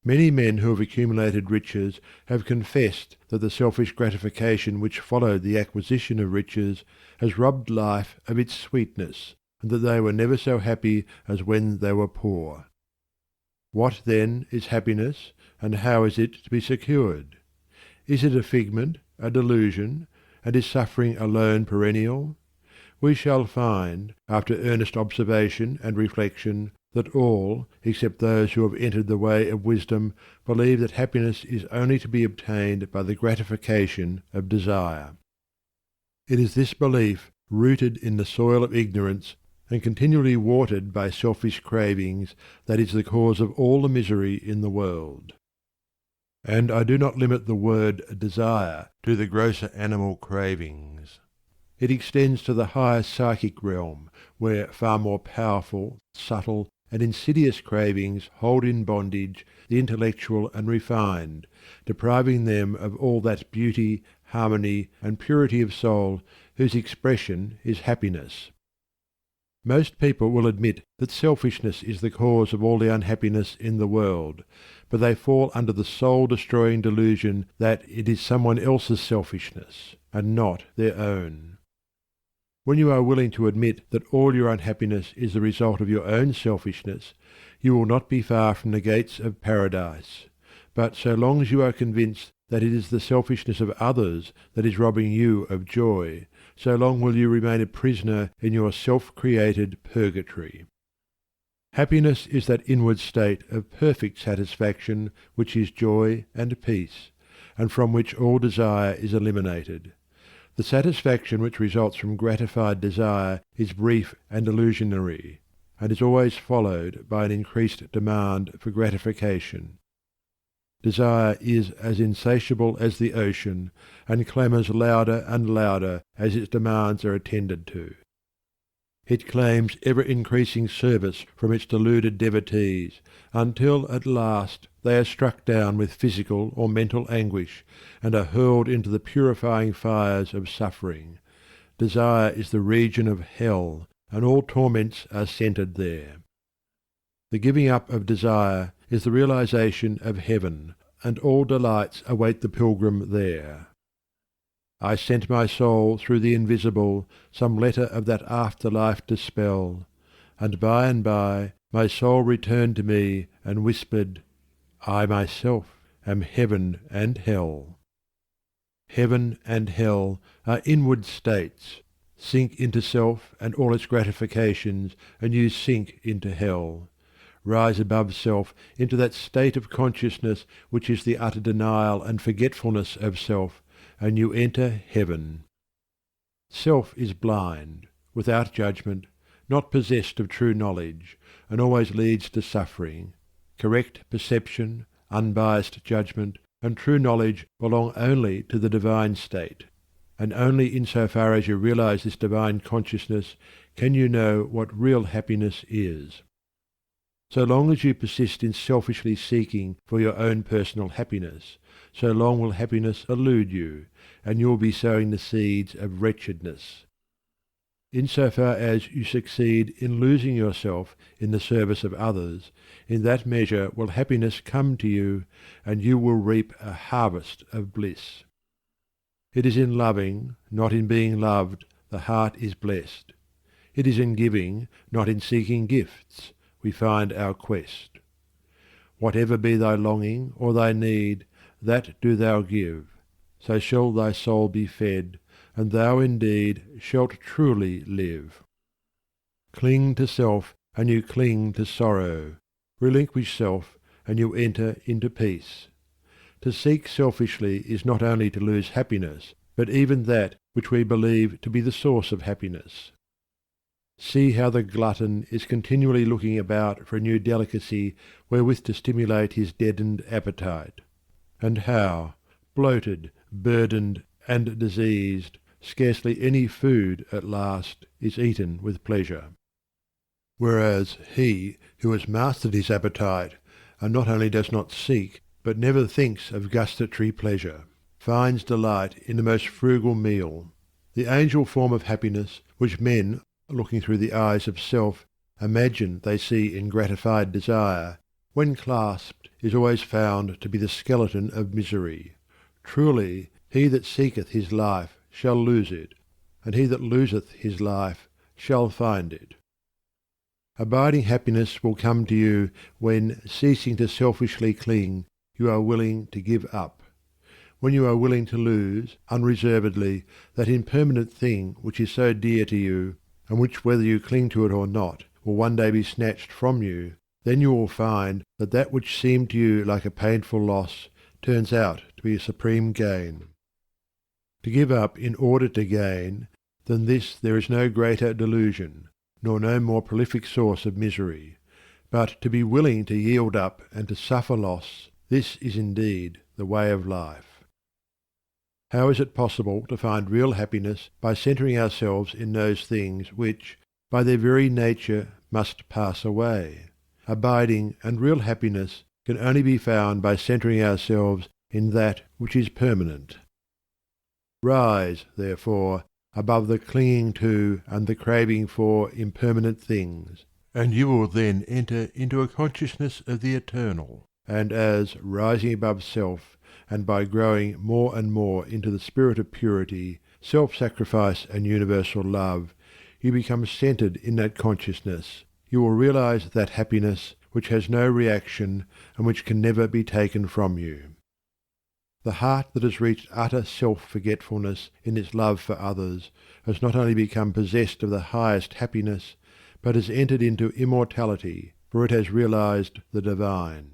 Many men who have accumulated riches have confessed that the selfish gratification which followed the acquisition of riches has robbed life of its sweetness, and that they were never so happy as when they were poor. What, then, is happiness, and how is it to be secured? Is it a figment, a delusion, and is suffering alone perennial? We shall find, after earnest observation and reflection, that all, except those who have entered the way of wisdom, believe that happiness is only to be obtained by the gratification of desire. It is this belief, rooted in the soil of ignorance, and continually watered by selfish cravings, that is the cause of all the misery in the world. And I do not limit the word desire to the grosser animal cravings. It extends to the higher psychic realm, where far more powerful, subtle, and insidious cravings hold in bondage the intellectual and refined, depriving them of all that beauty, harmony, and purity of soul whose expression is happiness. Most people will admit that selfishness is the cause of all the unhappiness in the world, but they fall under the soul-destroying delusion that it is someone else's selfishness, and not their own. When you are willing to admit that all your unhappiness is the result of your own selfishness, you will not be far from the gates of paradise. But so long as you are convinced that it is the selfishness of others that is robbing you of joy, so long will you remain a prisoner in your self-created purgatory. Happiness is that inward state of perfect satisfaction which is joy and peace, and from which all desire is eliminated. The satisfaction which results from gratified desire is brief and illusionary, and is always followed by an increased demand for gratification. Desire is as insatiable as the ocean, and clamours louder and louder as its demands are attended to. It claims ever-increasing service from its deluded devotees, until at last they are struck down with physical or mental anguish, and are hurled into the purifying fires of suffering. Desire is the region of hell, and all torments are centred there. The giving up of desire is the realization of heaven, and all delights await the pilgrim there. I sent my soul through the invisible some letter of that afterlife to spell, and by my soul returned to me and whispered, I myself am heaven and hell. Heaven and hell are inward states. Sink into self and all its gratifications, and you sink into hell. Rise above self into that state of consciousness which is the utter denial and forgetfulness of self, and you enter heaven. Self is blind, without judgment, not possessed of true knowledge, and always leads to suffering. Correct perception, unbiased judgment, and true knowledge belong only to the divine state, and only in so far as you realize this divine consciousness can you know what real happiness is. So long as you persist in selfishly seeking for your own personal happiness, so long will happiness elude you, and you will be sowing the seeds of wretchedness. In so far as you succeed in losing yourself in the service of others, in that measure will happiness come to you, and you will reap a harvest of bliss. It is in loving, not in being loved, the heart is blessed. It is in giving, not in seeking gifts, we find our quest. Whatever be thy longing or thy need, that do thou give, so shall thy soul be fed, and thou indeed shalt truly live. Cling to self, and you cling to sorrow. Relinquish self, and you enter into peace. To seek selfishly is not only to lose happiness, but even that which we believe to be the source of happiness. See how the glutton is continually looking about for a new delicacy wherewith to stimulate his deadened appetite, and how, bloated, burdened, and diseased, scarcely any food at last is eaten with pleasure. Whereas he who has mastered his appetite, and not only does not seek, but never thinks of gustatory pleasure, finds delight in the most frugal meal. The angel form of happiness, which men, looking through the eyes of self, imagine they see in gratified desire, when clasped is always found to be the skeleton of misery. Truly, he that seeketh his life shall lose it, and he that loseth his life shall find it. Abiding happiness will come to you when, ceasing to selfishly cling, you are willing to give up. When you are willing to lose, unreservedly, that impermanent thing which is so dear to you, and which whether you cling to it or not will one day be snatched from you, then you will find that that which seemed to you like a painful loss turns out to be a supreme gain. To give up in order to gain, than this there is no greater delusion, nor no more prolific source of misery. But to be willing to yield up and to suffer loss, this is indeed the way of life. How is it possible to find real happiness by centering ourselves in those things which, by their very nature, must pass away? Abiding and real happiness can only be found by centering ourselves in that which is permanent. Rise, therefore, above the clinging to and the craving for impermanent things, and you will then enter into a consciousness of the eternal, and as, rising above self, and by growing more and more into the spirit of purity, self-sacrifice and universal love, you become centred in that consciousness, you will realize that happiness which has no reaction and which can never be taken from you. The heart that has reached utter self-forgetfulness in its love for others has not only become possessed of the highest happiness, but has entered into immortality, for it has realized the divine.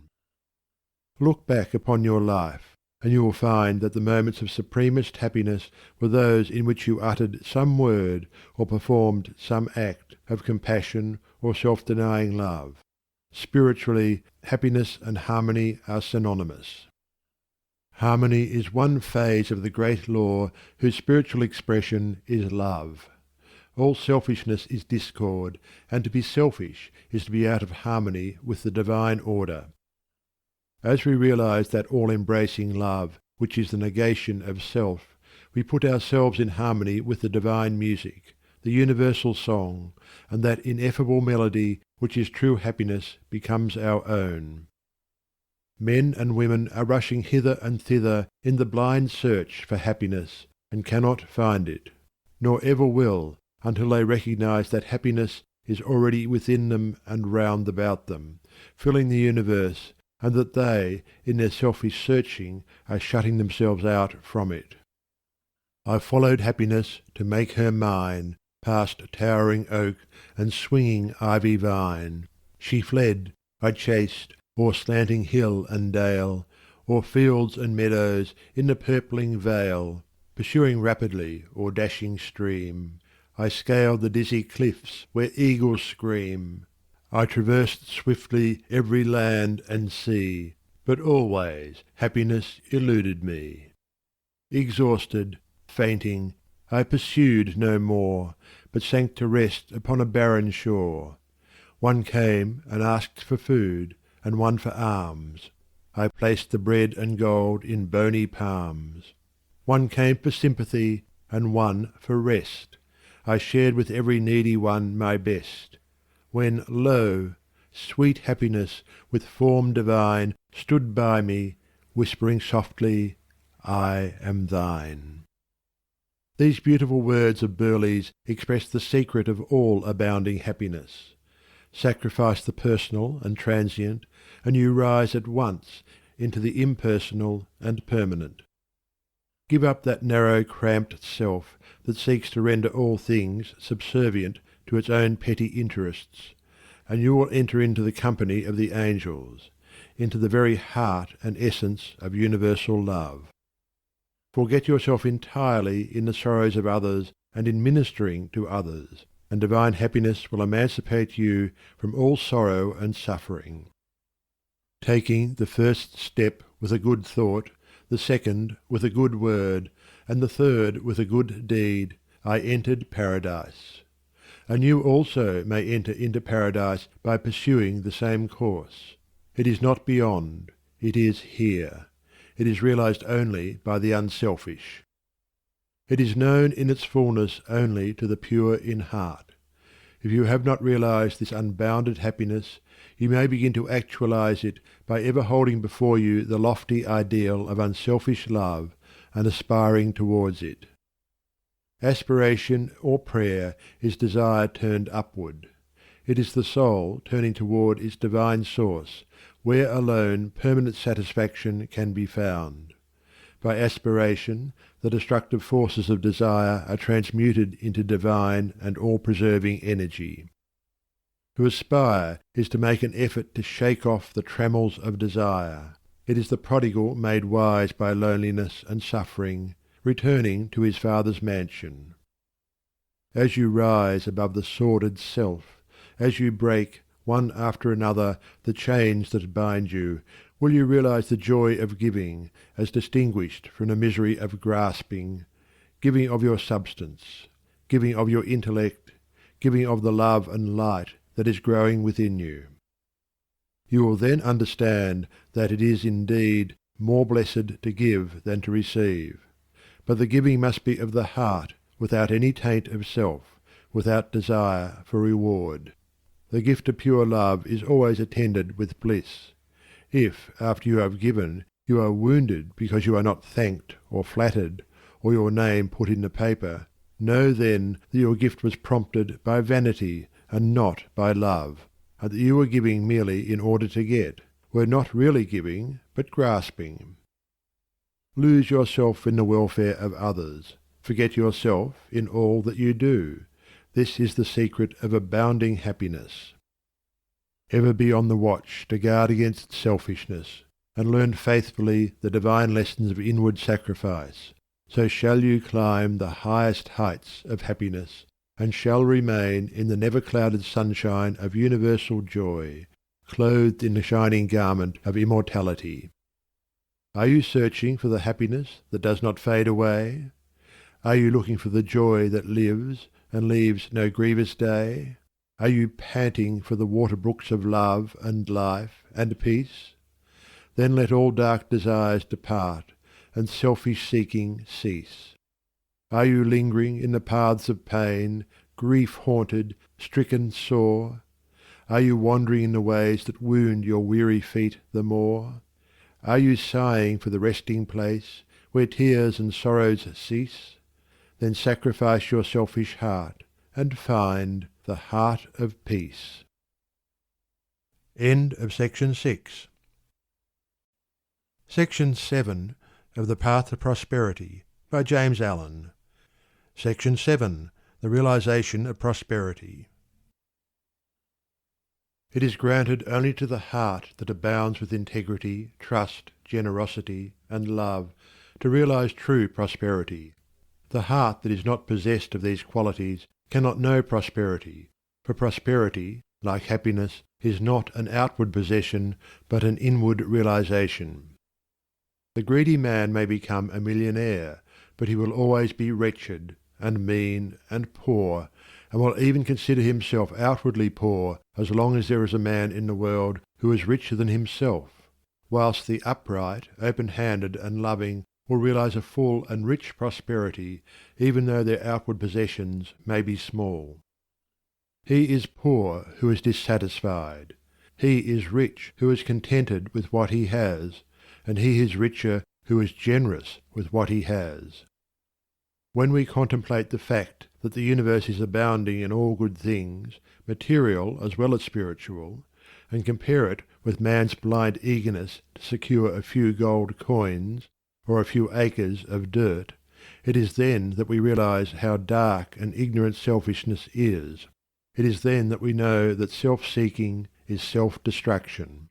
Look back upon your life, and you will find that the moments of supremest happiness were those in which you uttered some word or performed some act of compassion or self-denying love. Spiritually, happiness and harmony are synonymous. Harmony is one phase of the great law whose spiritual expression is love. All selfishness is discord, and to be selfish is to be out of harmony with the divine order. As we realize that all-embracing love, which is the negation of self, we put ourselves in harmony with the divine music, the universal song, and that ineffable melody which is true happiness becomes our own. Men and women are rushing hither and thither in the blind search for happiness, and cannot find it, nor ever will, until they recognize that happiness is already within them and round about them, filling the universe, and that they, in their selfish searching, are shutting themselves out from it. I followed happiness to make her mine, past towering oak and swinging ivy vine. She fled, I chased, o'er slanting hill and dale, o'er fields and meadows in the purpling vale, pursuing rapidly o'er dashing stream. I scaled the dizzy cliffs where eagles scream. I traversed swiftly every land and sea, but always happiness eluded me. Exhausted, fainting, I pursued no more, but sank to rest upon a barren shore. One came and asked for food, and one for alms. I placed the bread and gold in bony palms. One came for sympathy, and one for rest. I shared with every needy one my best. When, lo! sweet happiness, with form divine, stood by me, whispering softly, I am thine. These beautiful words of Burleigh's express the secret of all abounding happiness. Sacrifice the personal and transient, and you rise at once into the impersonal and permanent. Give up that narrow, cramped self that seeks to render all things subservient to its own petty interests, and you will enter into the company of the angels, into the very heart and essence of universal love. Forget yourself entirely in the sorrows of others and in ministering to others, and divine happiness will emancipate you from all sorrow and suffering. Taking the first step with a good thought, the second with a good word, and the third with a good deed, I entered paradise. And you also may enter into paradise by pursuing the same course. It is not beyond, it is here. It is realized only by the unselfish. It is known in its fullness only to the pure in heart. If you have not realized this unbounded happiness, you may begin to actualize it by ever holding before you the lofty ideal of unselfish love and aspiring towards it. Aspiration or prayer is desire turned upward. It is the soul turning toward its divine source, where alone permanent satisfaction can be found. By aspiration, the destructive forces of desire are transmuted into divine and all-preserving energy. To aspire is to make an effort to shake off the trammels of desire. It is the prodigal made wise by loneliness and suffering, returning to his father's mansion. As you rise above the sordid self, as you break, one after another, the chains that bind you, will you realize the joy of giving, as distinguished from the misery of grasping, giving of your substance, giving of your intellect, giving of the love and light that is growing within you. You will then understand that it is indeed more blessed to give than to receive. But the giving must be of the heart, without any taint of self, without desire for reward. The gift of pure love is always attended with bliss. If, after you have given, you are wounded because you are not thanked or flattered, or your name put in the paper, know then that your gift was prompted by vanity and not by love, and that you were giving merely in order to get, were not really giving, but grasping. Lose yourself in the welfare of others. Forget yourself in all that you do. This is the secret of abounding happiness. Ever be on the watch to guard against selfishness, and learn faithfully the divine lessons of inward sacrifice. So shall you climb the highest heights of happiness, and shall remain in the never-clouded sunshine of universal joy, clothed in the shining garment of immortality. Are you searching for the happiness that does not fade away? Are you looking for the joy that lives and leaves no grievous day? Are you panting for the water brooks of love and life and peace? Then let all dark desires depart, and selfish seeking cease. Are you lingering in the paths of pain, grief-haunted, stricken sore? Are you wandering in the ways that wound your weary feet the more? Are you sighing for the resting place, where tears and sorrows cease? Then sacrifice your selfish heart, and find the heart of peace. End of section 6. Section 7 of The Path to Prosperity by James Allen. Section 7. The Realization of Prosperity. It is granted only to the heart that abounds with integrity, trust, generosity, and love to realize true prosperity. The heart that is not possessed of these qualities cannot know prosperity, for prosperity, like happiness, is not an outward possession but an inward realization. The greedy man may become a millionaire, but he will always be wretched, and mean, and poor, and will even consider himself outwardly poor as long as there is a man in the world who is richer than himself, whilst the upright, open-handed, and loving will realize a full and rich prosperity, even though their outward possessions may be small. He is poor who is dissatisfied. He is rich who is contented with what he has, and he is richer who is generous with what he has. When we contemplate the fact that the universe is abounding in all good things, material as well as spiritual, and compare it with man's blind eagerness to secure a few gold coins or a few acres of dirt, it is then that we realize how dark and ignorant selfishness is. It is then that we know that self-seeking is self-destruction.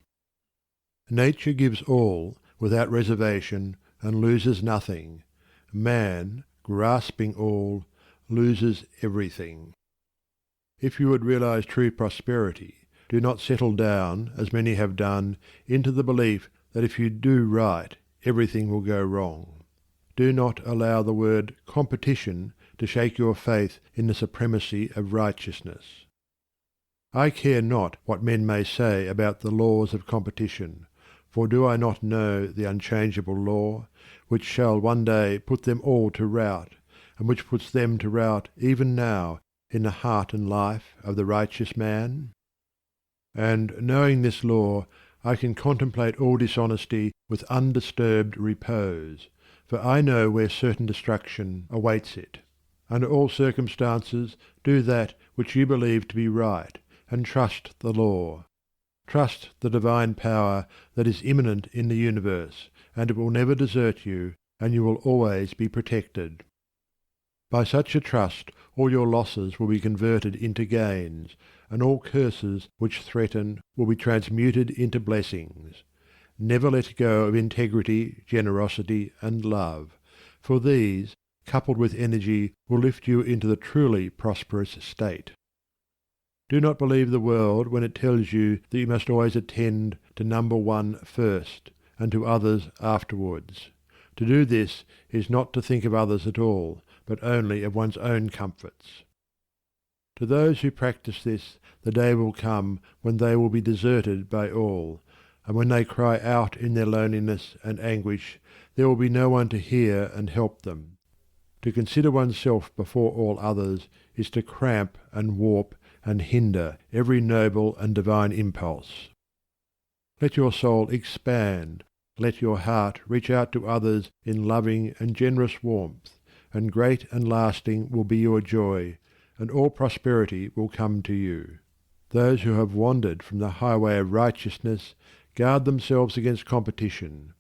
Nature gives all, without reservation, and loses nothing. Man, grasping all, loses everything. If you would realize true prosperity, do not settle down, as many have done, into the belief that if you do right, everything will go wrong. Do not allow the word competition to shake your faith in the supremacy of righteousness. I care not what men may say about the laws of competition, for do I not know the unchangeable law, which shall one day put them all to rout, and which puts them to rout even now in the heart and life of the righteous man? And knowing this law, I can contemplate all dishonesty with undisturbed repose, for I know where certain destruction awaits it. Under all circumstances do that which you believe to be right, and trust the law. Trust the divine power that is immanent in the universe, and it will never desert you, and you will always be protected. By such a trust all your losses will be converted into gains, and all curses which threaten will be transmuted into blessings. Never let go of integrity, generosity, and love, for these, coupled with energy, will lift you into the truly prosperous state. Do not believe the world when it tells you that you must always attend to number one first, and to others afterwards. To do this is not to think of others at all, but only of one's own comforts. To those who practice this, the day will come when they will be deserted by all, and when they cry out in their loneliness and anguish, there will be no one to hear and help them. To consider oneself before all others is to cramp and warp and hinder every noble and divine impulse. Let your soul expand, let your heart reach out to others in loving and generous warmth, and great and lasting will be your joy, and all prosperity will come to you. Those who have wandered from the highway of righteousness guard themselves against competition.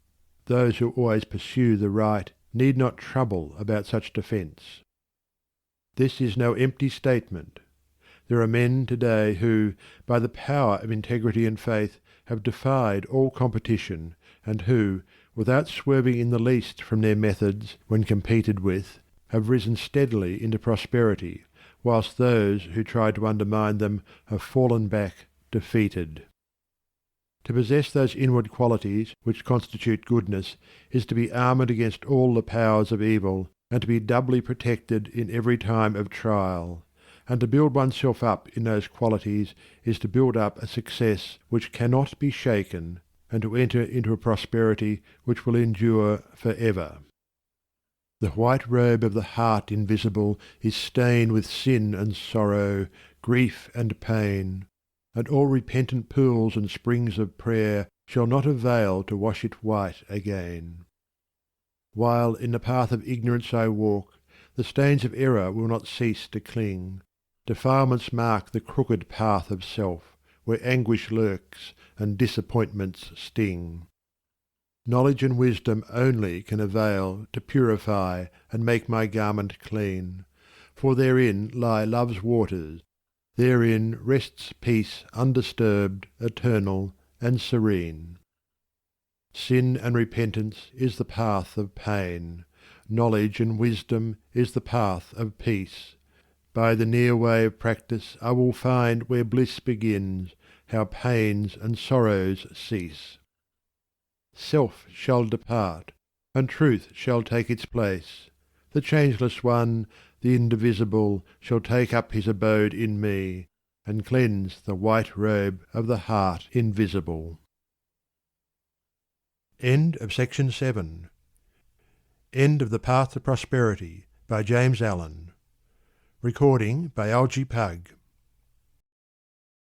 Those who always pursue the right need not trouble about such defence. This is no empty statement. There are men today who, by the power of integrity and faith, have defied all competition, and who, without swerving in the least from their methods when competed with, have risen steadily into prosperity, whilst those who tried to undermine them have fallen back defeated. To possess those inward qualities which constitute goodness is to be armoured against all the powers of evil, and to be doubly protected in every time of trial. And to build oneself up in those qualities is to build up a success which cannot be shaken, and to enter into a prosperity which will endure for ever. The white robe of the heart invisible is stained with sin and sorrow, grief and pain, and all repentant pools and springs of prayer shall not avail to wash it white again. While in the path of ignorance I walk, the stains of error will not cease to cling. Defilements mark the crooked path of self, where anguish lurks and disappointments sting. Knowledge and wisdom only can avail to purify and make my garment clean, for therein lie love's waters, therein rests peace undisturbed, eternal, and serene. Sin and repentance is the path of pain, knowledge and wisdom is the path of peace. By the near way of practice I will find where bliss begins, how pains and sorrows cease. Self shall depart, and truth shall take its place. The changeless one, the indivisible, shall take up his abode in me, and cleanse the white robe of the heart invisible. End of section 7. End of The Path to Prosperity by James Allen. Recording by Algie Pug.